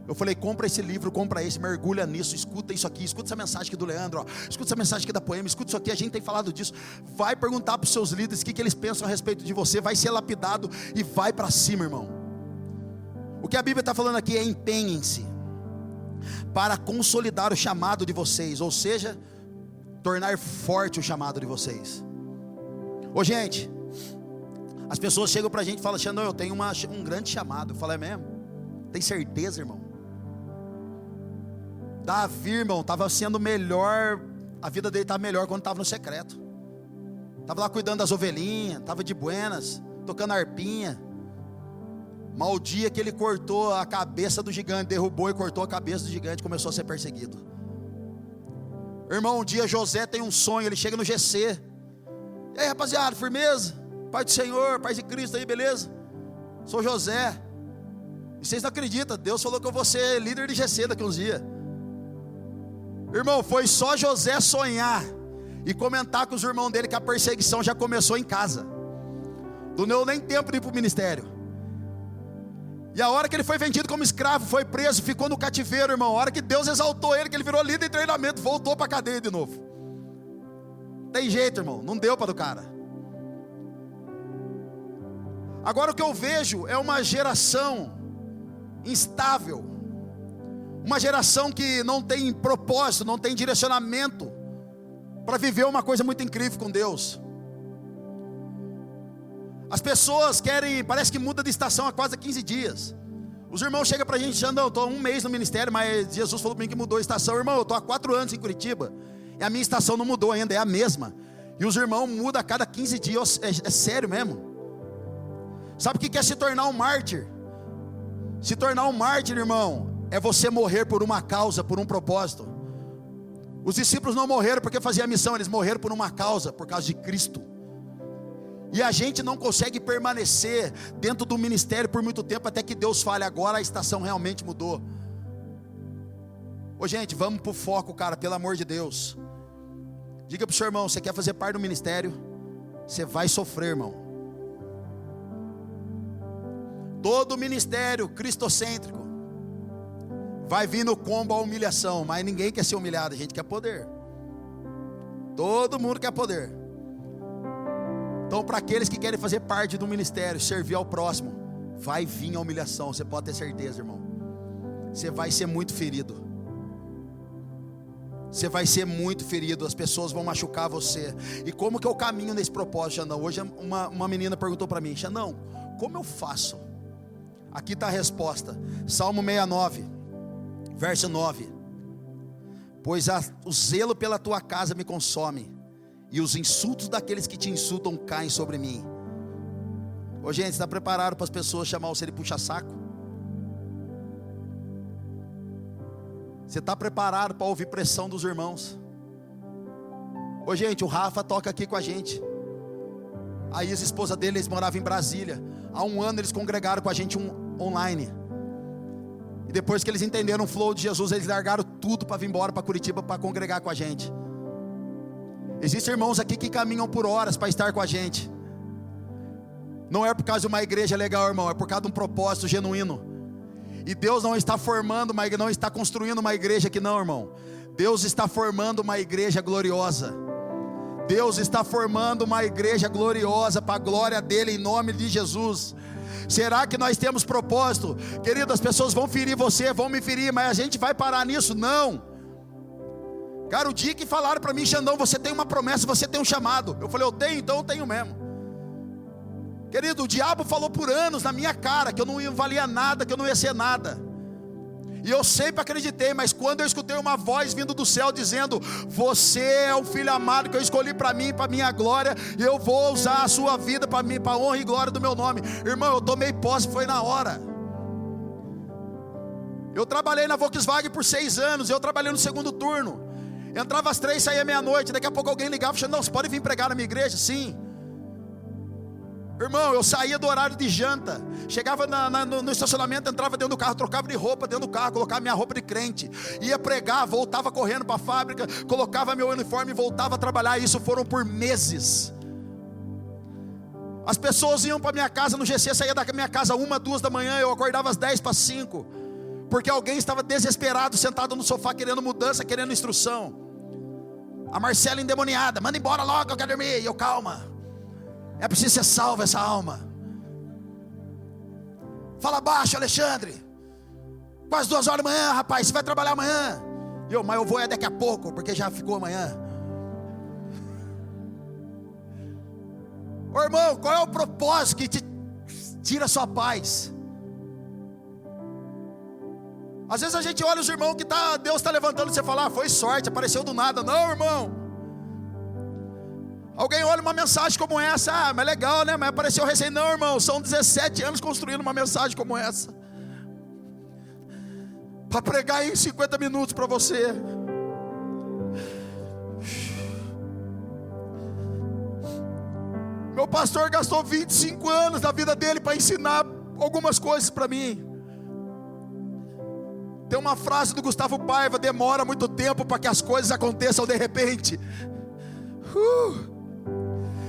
Eu falei: compra esse livro, compra esse, mergulha nisso, escuta isso aqui, escuta essa mensagem aqui do Leandro, ó, escuta essa mensagem aqui da Poema, escuta isso aqui, a gente tem falado disso. Vai perguntar para os seus líderes o que eles pensam a respeito de você, vai ser lapidado e vai para cima, irmão. O que a Bíblia está falando aqui é: empenhem-se para consolidar o chamado de vocês, ou seja, tornar forte o chamado de vocês. Ô, gente, as pessoas chegam para a gente e falam: Xandão, eu tenho um grande chamado. Eu falo: é mesmo? Tem certeza, irmão? Davi, irmão, estava sendo melhor, a vida dele estava melhor quando estava no secreto. Estava lá cuidando das ovelhinhas, estava de buenas, tocando harpinha. Mas o dia que ele cortou a cabeça do gigante, derrubou e cortou a cabeça do gigante, começou a ser perseguido. Irmão, um dia José tem um sonho, ele chega no GC. E aí, rapaziada, firmeza? Pai do Senhor, Pai de Cristo aí, beleza? Sou José. E vocês não acreditam, Deus falou que eu vou ser líder de GC daqui uns dias. Irmão, foi só José sonhar e comentar com os irmãos dele que a perseguição já começou em casa. Não deu nem tempo de ir para o ministério. E a hora que ele foi vendido como escravo, foi preso, ficou no cativeiro, irmão. A hora que Deus exaltou ele, que ele virou líder de treinamento, voltou para a cadeia de novo. Tem jeito, irmão, não deu para do cara. Agora o que eu vejo é uma geração instável, uma geração que não tem propósito, não tem direcionamento para viver uma coisa muito incrível com Deus. As pessoas querem, parece que muda de estação a quase 15 dias. Os irmãos chegam para a gente: Xandão, eu estou há um mês no ministério, mas Jesus falou para mim que mudou a estação. Irmão, eu estou há 4 anos em Curitiba e a minha estação não mudou ainda, é a mesma. E os irmãos mudam a cada 15 dias, é sério mesmo. Sabe o que é se tornar um mártir? Se tornar um mártir, irmão, é você morrer por uma causa, por um propósito. Os discípulos não morreram porque faziam a missão, eles morreram por uma causa, por causa de Cristo. E a gente não consegue permanecer dentro do ministério por muito tempo, até que Deus fale: agora a estação realmente mudou. Ô, gente, vamos pro foco, cara, pelo amor de Deus. Diga pro seu irmão: você quer fazer parte do ministério? Você vai sofrer, irmão. Todo ministério cristocêntrico vai vir no combo a humilhação, mas ninguém quer ser humilhado, a gente quer poder. Todo mundo quer poder. Então, para aqueles que querem fazer parte do ministério, servir ao próximo, vai vir a humilhação, você pode ter certeza, irmão. Você vai ser muito ferido. Você vai ser muito ferido, as pessoas vão machucar você. E como que eu caminho nesse propósito, Xandão? Hoje uma menina perguntou para mim: Xandão, como eu faço? Aqui está a resposta. Salmo 69, verso 9. Pois o zelo pela tua casa me consome, e os insultos daqueles que te insultam caem sobre mim. Ô, gente, está preparado para as pessoas chamar você de puxa-saco? Você está preparado para ouvir pressão dos irmãos? Ô, gente, o Rafa toca aqui com a gente. A Isa, esposa dele, eles moravam em Brasília. Há 1 ano eles congregaram com a gente online. E depois que eles entenderam o flow de Jesus, eles largaram tudo para vir embora para Curitiba para congregar com a gente. Existem irmãos aqui que caminham por horas para estar com a gente. Não é por causa de uma igreja legal, irmão, é por causa de um propósito genuíno. E Deus não está formando, não está construindo uma igreja aqui não, irmão. Deus está formando uma igreja gloriosa. Deus está formando uma igreja gloriosa para a glória dele, em nome de Jesus. Será que nós temos propósito? Querido, as pessoas vão ferir você, vão me ferir, mas a gente vai parar nisso? Não. Cara, o dia que falaram para mim: Xandão, você tem uma promessa, você tem um chamado. Eu falei: eu tenho, então eu tenho mesmo. Querido, o diabo falou por anos na minha cara que eu não valia nada, que eu não ia ser nada. E eu sempre acreditei, mas quando eu escutei uma voz vindo do céu dizendo: você é o filho amado que eu escolhi para mim, para minha glória, e eu vou usar a sua vida para mim, para a honra e glória do meu nome. Irmão, eu tomei posse, foi na hora. Eu trabalhei na Volkswagen por 6 anos, eu trabalhei no segundo turno. Entrava às 3, saía meia-noite, daqui a pouco alguém ligava e falava: não, você pode vir pregar na minha igreja? Sim. Irmão, eu saía do horário de janta, chegava no estacionamento, entrava dentro do carro, trocava de roupa dentro do carro, colocava minha roupa de crente, ia pregar, voltava correndo para a fábrica, colocava meu uniforme e voltava a trabalhar. Isso foram por meses. As pessoas iam para minha casa no GC, saía da minha casa 1, 2 da manhã, eu acordava às 10 para 5, porque alguém estava desesperado, sentado no sofá, querendo mudança, querendo instrução. A Marcela endemoniada: manda embora logo, eu quero dormir. E eu: calma, é preciso ser salvo essa alma. Fala baixo, Alexandre, quase 2 horas da manhã, rapaz, você vai trabalhar amanhã? E eu: mas eu vou daqui a pouco, porque já ficou amanhã. Ô irmão, qual é o propósito que te tira a sua paz? Às vezes a gente olha os irmãos que Deus está levantando, e você fala: foi sorte, apareceu do nada. Não, irmão. Alguém olha uma mensagem como essa: mas legal, né? Mas apareceu recém. Não, irmão, são 17 anos construindo uma mensagem como essa, para pregar em 50 minutos para você. Meu pastor gastou 25 anos da vida dele para ensinar algumas coisas para mim. Tem uma frase do Gustavo Paiva: demora muito tempo para que as coisas aconteçam de repente.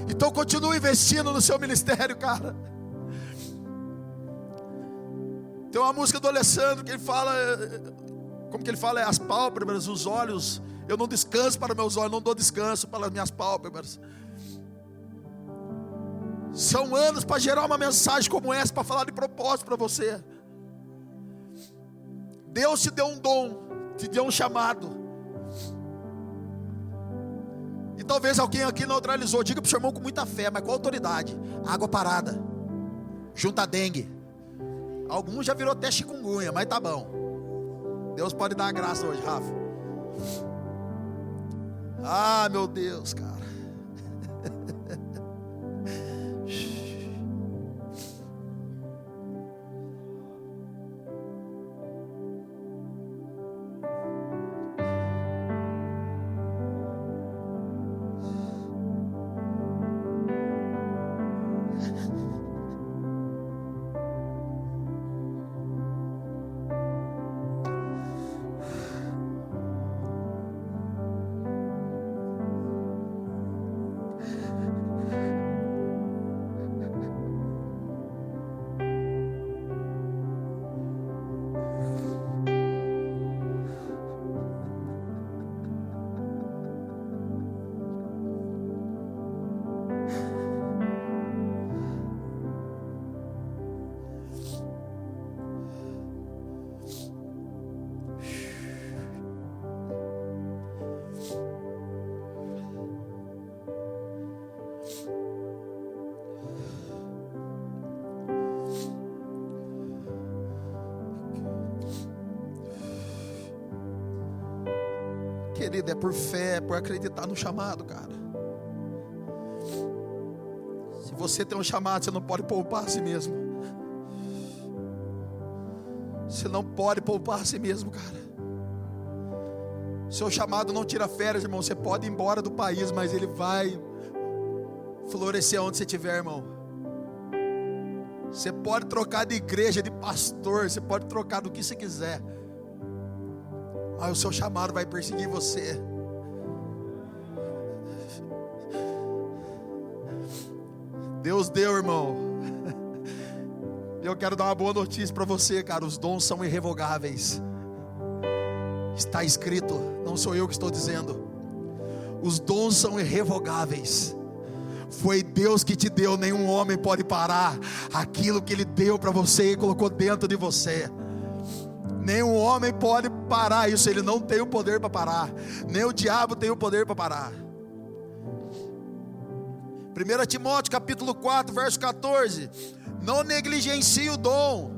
Então continue investindo no seu ministério, cara. Tem uma música do Alessandro que ele fala, como que ele fala? As pálpebras, os olhos. Eu não descanso para meus olhos, não dou descanso para as minhas pálpebras. São anos para gerar uma mensagem como essa, para falar de propósito para você. Deus te deu um dom, te deu um chamado. E talvez alguém aqui neutralizou. Diga para o seu irmão com muita fé: mas qual autoridade? Água parada, junta dengue. Alguns já virou até chikungunya, mas tá bom. Deus pode dar a graça hoje, Rafa. Ah, meu Deus, cara. Querido, é por fé, é por acreditar no chamado, cara. Se você tem um chamado, você não pode poupar a si mesmo. Você não pode poupar a si mesmo, cara. Seu chamado não tira férias, irmão. Você pode ir embora do país, mas ele vai florescer onde você estiver, irmão. Você pode trocar de igreja, de pastor, você pode trocar do que você quiser, mas o seu chamado vai perseguir você. Deus deu, irmão. Eu quero dar uma boa notícia para você, cara. Os dons são irrevogáveis. Está escrito, não sou eu que estou dizendo. Os dons são irrevogáveis. Foi Deus que te deu, nenhum homem pode parar aquilo que Ele deu para você e colocou dentro de você. Nenhum homem pode parar isso, ele não tem o poder para parar. Nem o diabo tem o poder para parar. 1 Timóteo capítulo 4, verso 14. Não negligencie o dom.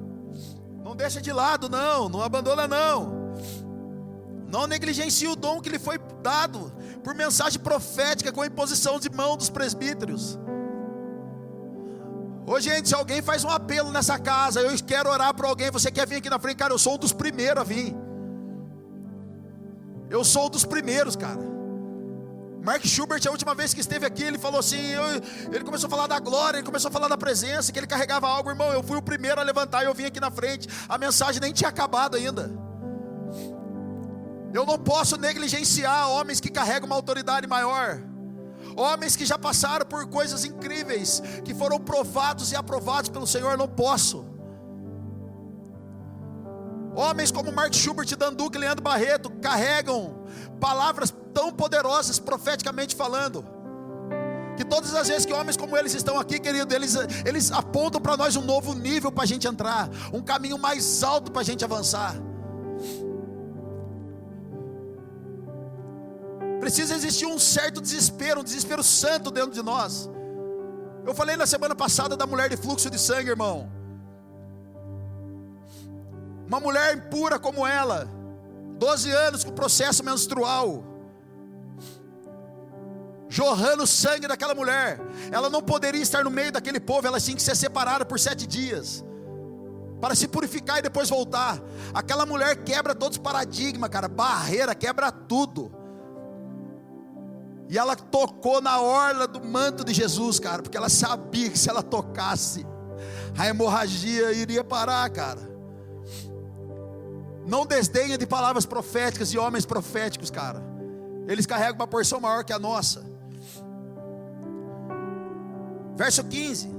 Não deixa de lado, não abandona, não. Não negligencie o dom que lhe foi dado por mensagem profética com a imposição de mão dos presbíteros. Ô gente, se alguém faz um apelo nessa casa, eu quero orar por alguém, você quer vir aqui na frente? Cara, eu sou um dos primeiros a vir. Eu sou um dos primeiros, cara. Mark Schubert, a última vez que esteve aqui, ele falou assim, ele começou a falar da glória, ele começou a falar da presença, que ele carregava algo. Irmão, eu fui o primeiro a levantar, eu vim aqui na frente, a mensagem nem tinha acabado ainda. Eu não posso negligenciar homens que carregam uma autoridade maior, homens que já passaram por coisas incríveis, que foram provados e aprovados pelo Senhor. Não posso. Homens como Mark Schubert, Dan Duque e Leandro Barreto carregam palavras tão poderosas profeticamente falando, que todas as vezes que homens como eles estão aqui, querido, eles apontam para nós um novo nível para a gente entrar, um caminho mais alto para a gente avançar. Precisa existir um certo desespero, um desespero santo dentro de nós. Eu falei na semana passada da mulher de fluxo de sangue, irmão. Uma mulher impura como ela, 12 anos com processo menstrual, jorrando sangue daquela mulher. Ela não poderia estar no meio daquele povo, ela tinha que ser separada por 7 dias, para se purificar e depois voltar. Aquela mulher quebra todos os paradigmas, cara, barreira, quebra tudo. E ela tocou na orla do manto de Jesus, cara, porque ela sabia que se ela tocasse, a hemorragia iria parar, cara. Não desdenha de palavras proféticas e homens proféticos, cara. Eles carregam uma porção maior que a nossa. Verso 15: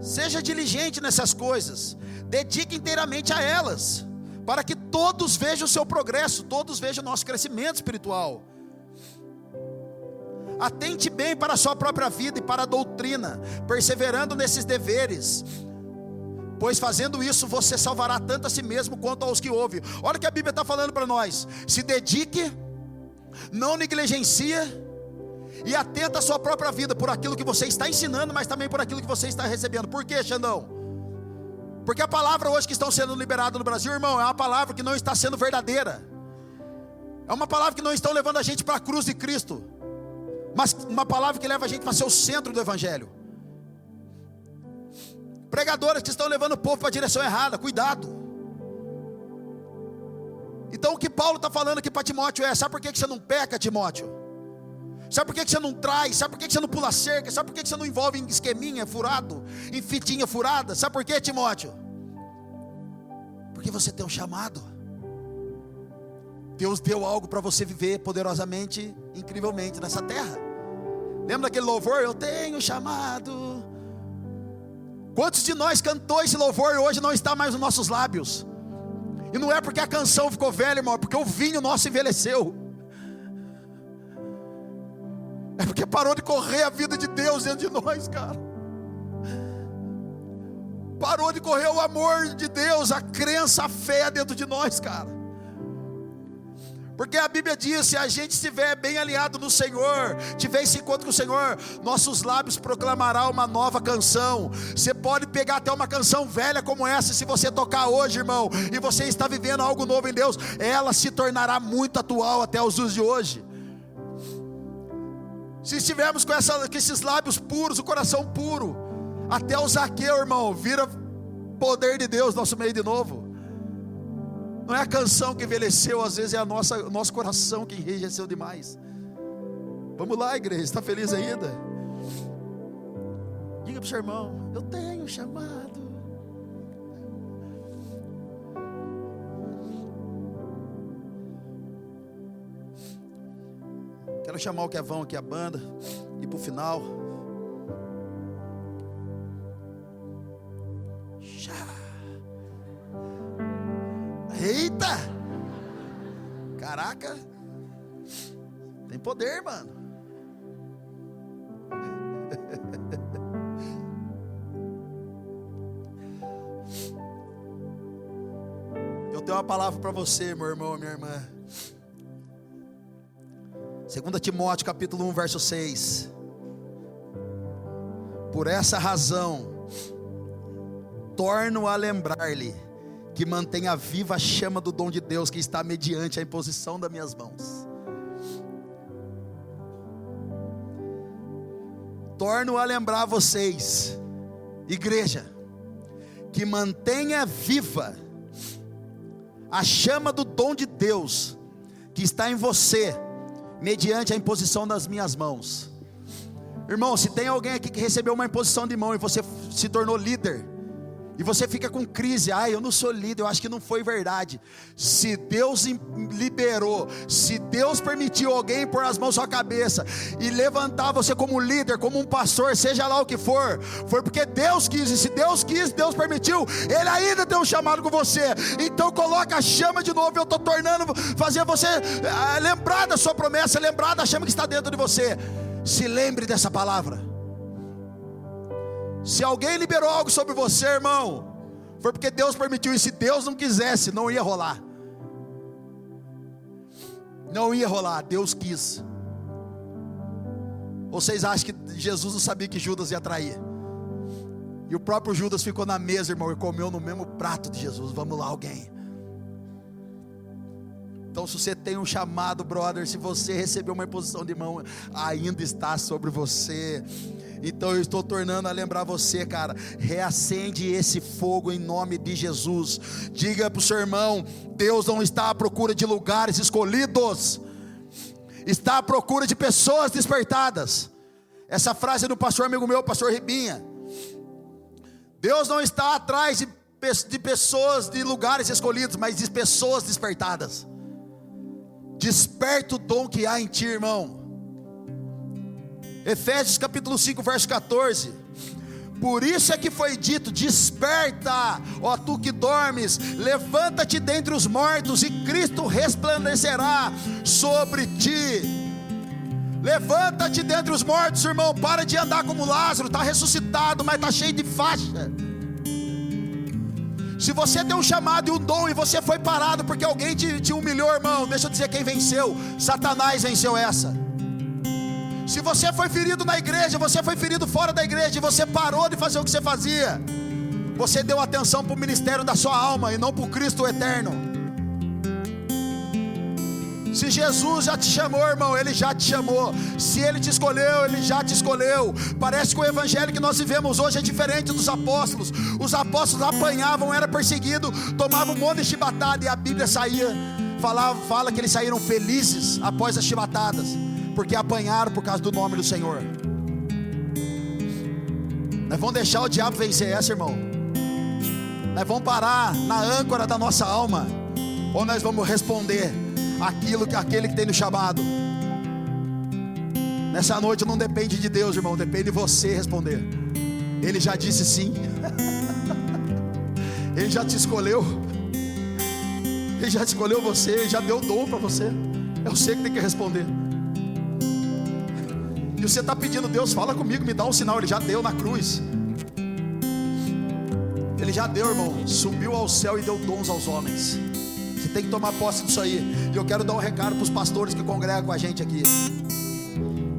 seja diligente nessas coisas, dedique inteiramente a elas, para que todos vejam o seu progresso, todos vejam o nosso crescimento espiritual. Atente bem para a sua própria vida e para a doutrina, perseverando nesses deveres, pois fazendo isso você salvará tanto a si mesmo quanto aos que ouvem. Olha o que a Bíblia está falando para nós: se dedique, não negligencia e atenta à sua própria vida, por aquilo que você está ensinando, mas também por aquilo que você está recebendo. Por quê, Xandão? Porque a palavra hoje que estão sendo liberada no Brasil, irmão, é uma palavra que não está sendo verdadeira. É uma palavra que não estão levando a gente para a cruz de Cristo, mas uma palavra que leva a gente para ser o centro do Evangelho. Pregadoras que estão levando o povo para a direção errada, cuidado. Então o que Paulo está falando aqui para Timóteo é: sabe por que você não peca, Timóteo? Sabe por que você não traz? Sabe por que você não pula cerca? Sabe por que você não envolve em esqueminha furado, em fitinha furada? Sabe por que, Timóteo? Porque você tem um chamado. Deus deu algo para você viver poderosamente, incrivelmente nessa terra. Lembra daquele louvor? Eu tenho chamado. Quantos de nós cantou esse louvor e hoje não está mais nos nossos lábios? E não é porque a canção ficou velha, irmão, é porque o vinho nosso envelheceu. É porque parou de correr a vida de Deus dentro de nós, cara. Parou de correr o amor de Deus, a crença, a fé dentro de nós, cara. Porque a Bíblia diz: se a gente estiver bem alinhado no Senhor, tiver esse encontro com o Senhor, nossos lábios proclamará uma nova canção. Você pode pegar até uma canção velha como essa, se você tocar hoje, irmão, e você está vivendo algo novo em Deus, ela se tornará muito atual até os dias de hoje. Se estivermos com esses lábios puros, o coração puro, até o Zaqueu, irmão, vira poder de Deus no nosso meio de novo. Não é a canção que envelheceu, às vezes é o nosso coração que enrijeceu demais. Vamos lá, igreja, está feliz ainda? Diga para o seu irmão: eu tenho chamado. Quero chamar o Kevão aqui, a banda, e para o final. Eita! Caraca! Tem poder, mano. Eu tenho uma palavra para você, meu irmão, minha irmã. 2 Timóteo capítulo 1, verso 6. Por essa razão, torno a lembrar-lhe que mantenha viva a chama do dom de Deus que está mediante a imposição das minhas mãos. Torno a lembrar vocês, igreja, que mantenha viva a chama do dom de Deus que está em você, mediante a imposição das minhas mãos. Irmão, se tem alguém aqui que recebeu uma imposição de mão e você se tornou líder, e você fica com crise, eu não sou líder, eu acho que não foi verdade. Se Deus liberou, se Deus permitiu alguém pôr as mãos na sua cabeça e levantar você como líder, como um pastor, seja lá o que for, foi porque Deus quis. E se Deus quis, Deus permitiu, Ele ainda tem um chamado com você. Então coloca a chama de novo. Eu estou tornando, fazer você lembrar da sua promessa, lembrar da chama que está dentro de você. Se lembre dessa palavra. Se alguém liberou algo sobre você, irmão, foi porque Deus permitiu. E se Deus não quisesse, não ia rolar. Não ia rolar, Deus quis. Vocês acham que Jesus não sabia que Judas ia trair? E o próprio Judas ficou na mesa, irmão, e comeu no mesmo prato de Jesus. Vamos lá, alguém. Então, se você tem um chamado, brother, se você recebeu uma imposição de mão, ainda está sobre você. Então eu estou tornando a lembrar você, cara, reacende esse fogo em nome de Jesus. Diga para o seu irmão: Deus não está à procura de lugares escolhidos, está à procura de pessoas despertadas. Essa frase é do pastor amigo meu, pastor Ribinha. Deus não está atrás de pessoas, de lugares escolhidos, mas de pessoas despertadas. Desperta o dom que há em ti, irmão. Efésios capítulo 5, verso 14. Por isso é que foi dito: desperta, ó tu que dormes, levanta-te dentre os mortos, e Cristo resplandecerá sobre ti. Levanta-te dentre os mortos, irmão. Para de andar como Lázaro, está ressuscitado, mas está cheio de faixa. Se você tem um chamado e um dom e você foi parado porque alguém te humilhou, irmão, deixa eu dizer quem venceu: Satanás venceu essa. Se você foi ferido na igreja, você foi ferido fora da igreja, e você parou de fazer o que você fazia, você deu atenção para o ministério da sua alma e não para o Cristo eterno. Se Jesus já te chamou, irmão, Ele já te chamou. Se Ele te escolheu, Ele já te escolheu. Parece que o evangelho que nós vivemos hoje é diferente dos apóstolos. Os apóstolos apanhavam, eram perseguidos, tomavam um monte de chibatada, e a Bíblia fala que eles saíram felizes após as chibatadas, porque apanharam por causa do nome do Senhor. Nós vamos deixar o diabo vencer essa, irmão? Nós vamos parar na âncora da nossa alma, ou nós vamos responder aquele que tem no chamado? Nessa noite não depende de Deus, irmão, depende de você responder. Ele já disse sim. Ele já te escolheu. Ele já escolheu você, Ele já deu dom para você. É você que tem que responder. E você está pedindo: Deus, fala comigo, me dá um sinal. Ele já deu na cruz. Ele já deu, irmão. Subiu ao céu e deu dons aos homens. Você tem que tomar posse disso aí. E eu quero dar um recado para os pastores que congregam com a gente aqui.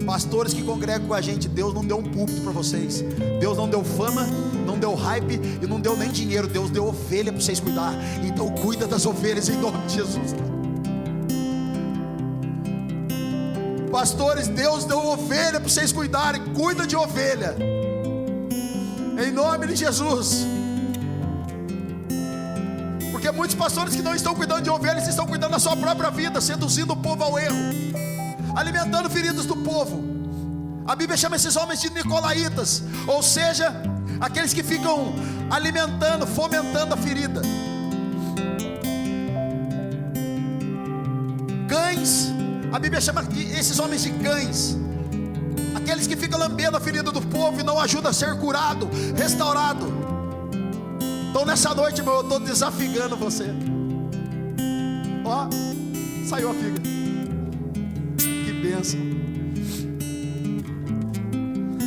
Pastores que congregam com a gente, Deus não deu um púlpito para vocês. Deus não deu fama, não deu hype e não deu nem dinheiro. Deus deu ovelha para vocês cuidar. Então cuida das ovelhas em nome de Jesus. Pastores, Deus deu ovelha para vocês cuidarem. Cuida de ovelha em nome de Jesus. Porque muitos pastores que não estão cuidando de ovelhas, estão cuidando da sua própria vida, seduzindo o povo ao erro, alimentando feridas do povo. A Bíblia chama esses homens de nicolaítas, ou seja, aqueles que ficam alimentando, fomentando a ferida. Cães, a Bíblia chama esses homens de cães, aqueles que ficam lambendo a ferida do povo e não ajudam a ser curado, restaurado. Então nessa noite, meu, eu estou desafiando você. Ó, saiu a figa. Que bênção.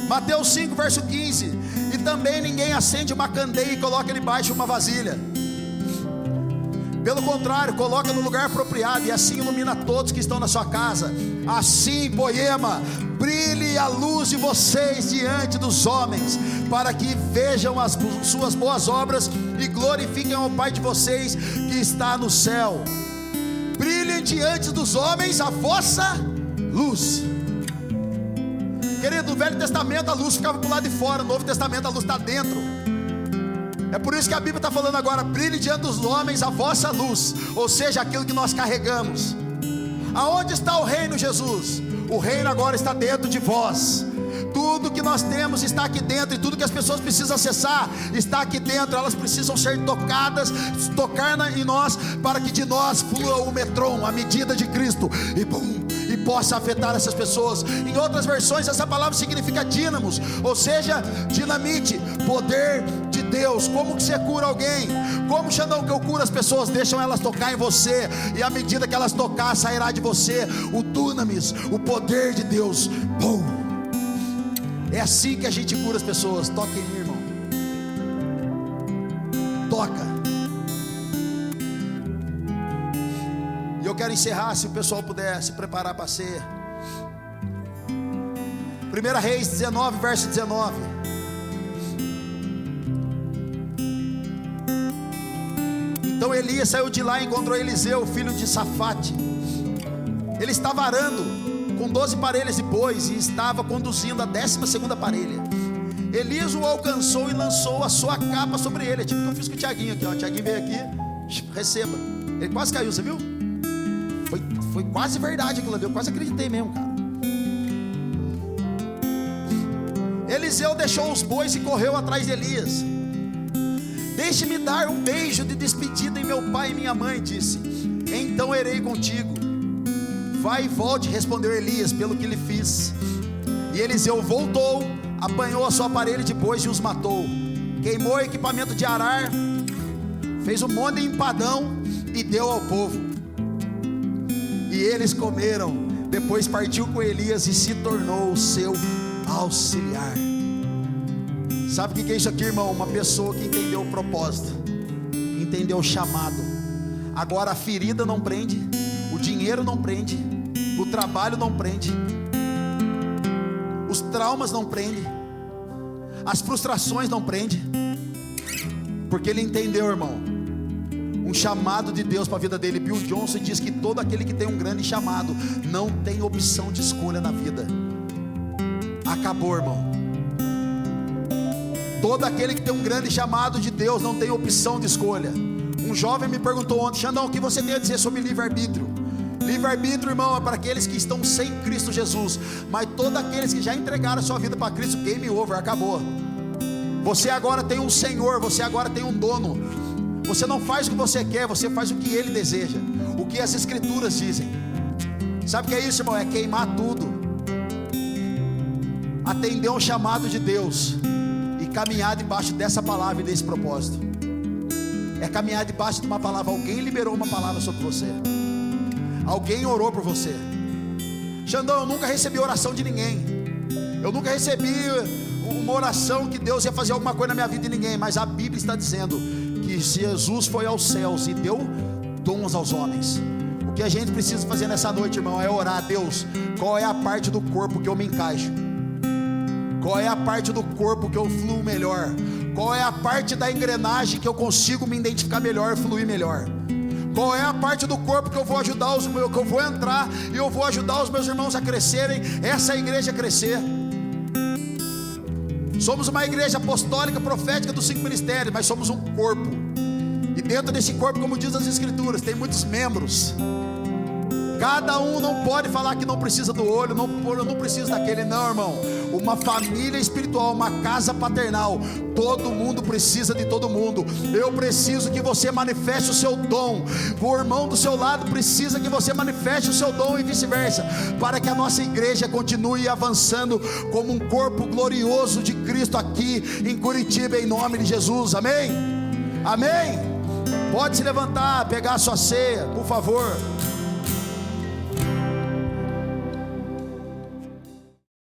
Mateus 5, verso 15. E também ninguém acende uma candeia e coloca debaixo uma vasilha. Pelo contrário, coloca no lugar apropriado, e assim ilumina todos que estão na sua casa. Assim, Poema, brilhe a luz de vocês diante dos homens, para que vejam as suas boas obras e glorifiquem ao Pai de vocês que está no céu. Brilhem diante dos homens a vossa luz. Querido, no Velho Testamento a luz ficava para o lado de fora, no Novo Testamento a luz está dentro. É por isso que a Bíblia está falando agora: brilhe diante dos homens a vossa luz, ou seja, aquilo que nós carregamos. Aonde está o reino, Jesus? O reino agora está dentro de vós. Tudo que nós temos está aqui dentro, e tudo que as pessoas precisam acessar está aqui dentro. Elas precisam ser tocadas, tocar em nós, para que de nós flua o metron, a medida de Cristo, e bum, e possa afetar essas pessoas. Em outras versões essa palavra significa dínamos, ou seja, dinamite, poder de Deus. Como que você cura alguém? Como, Xandão, que eu curo as pessoas? Deixam elas tocar em você, e à medida que elas tocar, sairá de você o dunamis, o poder de Deus. Bum. É assim que a gente cura as pessoas. Toca em mim, irmão. Toca. E eu quero encerrar, se o pessoal puder se preparar para a ceia. 1 Reis 19, verso 19. Então Elias saiu de lá e encontrou Eliseu, filho de Safate. Ele estava arando com 12 parelhas de bois, e estava conduzindo a 12ª parelha. Elias o alcançou e lançou a sua capa sobre ele. É tipo o que eu fiz com o Tiaguinho aqui, ó. O Tiaguinho veio aqui, receba. Ele quase caiu, você viu? Foi quase verdade aquilo ali, eu quase acreditei mesmo, cara. Eliseu deixou os bois e correu atrás de Elias. Deixe-me dar um beijo de despedida em meu pai e minha mãe, disse. Então irei contigo. Vai e volte, respondeu Elias, pelo que lhe fiz. E Eliseu voltou, apanhou a sua parelha de bois e os matou. Queimou o equipamento de arar, fez um monte de empadão e deu ao povo. E eles comeram. Depois partiu com Elias e se tornou o seu auxiliar. Sabe o que é isso aqui, irmão? Uma pessoa que entendeu o propósito, entendeu o chamado. Agora a ferida não prende, o dinheiro não prende, o trabalho não prende, os traumas não prendem, as frustrações não prendem, porque ele entendeu, irmão, um chamado de Deus para a vida dele. Bill Johnson diz que todo aquele que tem um grande chamado não tem opção de escolha na vida. Acabou, irmão. Todo aquele que tem um grande chamado de Deus não tem opção de escolha. Um jovem me perguntou ontem: Xandão, o que você tem a dizer sobre livre-arbítrio? Livre-arbítrio, irmão, é para aqueles que estão sem Cristo Jesus. Mas todos aqueles que já entregaram a sua vida para Cristo, game over, acabou. Você agora tem um Senhor, você agora tem um dono. Você não faz o que você quer, você faz o que Ele deseja, o que as Escrituras dizem. Sabe o que é isso, irmão? É queimar tudo, atender um chamado de Deus e caminhar debaixo dessa palavra e desse propósito. É caminhar debaixo de uma palavra. Alguém liberou uma palavra sobre você, alguém orou por você. Xandão, eu nunca recebi oração de ninguém, eu nunca recebi uma oração que Deus ia fazer alguma coisa na minha vida de ninguém. Mas a Bíblia está dizendo que Jesus foi aos céus e deu dons aos homens. O que a gente precisa fazer nessa noite, irmão, é orar a Deus. Qual é a parte do corpo que eu me encaixo? Qual é a parte do corpo que eu fluo melhor? Qual é a parte da engrenagem que eu consigo me identificar melhor e fluir melhor? Qual é a parte do corpo que eu vou ajudar que eu vou entrar e eu vou ajudar os meus irmãos a crescerem, essa igreja a crescer? Somos uma igreja apostólica, profética dos 5 ministérios, mas somos um corpo. E dentro desse corpo, como diz as Escrituras, tem muitos membros. Cada um não pode falar que não precisa do olho, eu não preciso daquele. Não, irmão. Uma família espiritual, uma casa paternal, todo mundo precisa de todo mundo. Eu preciso que você manifeste o seu dom, o irmão do seu lado precisa que você manifeste o seu dom, e vice-versa, para que a nossa igreja continue avançando como um corpo glorioso de Cristo aqui em Curitiba, em nome de Jesus. Amém? Amém? Pode se levantar, pegar a sua ceia, por favor.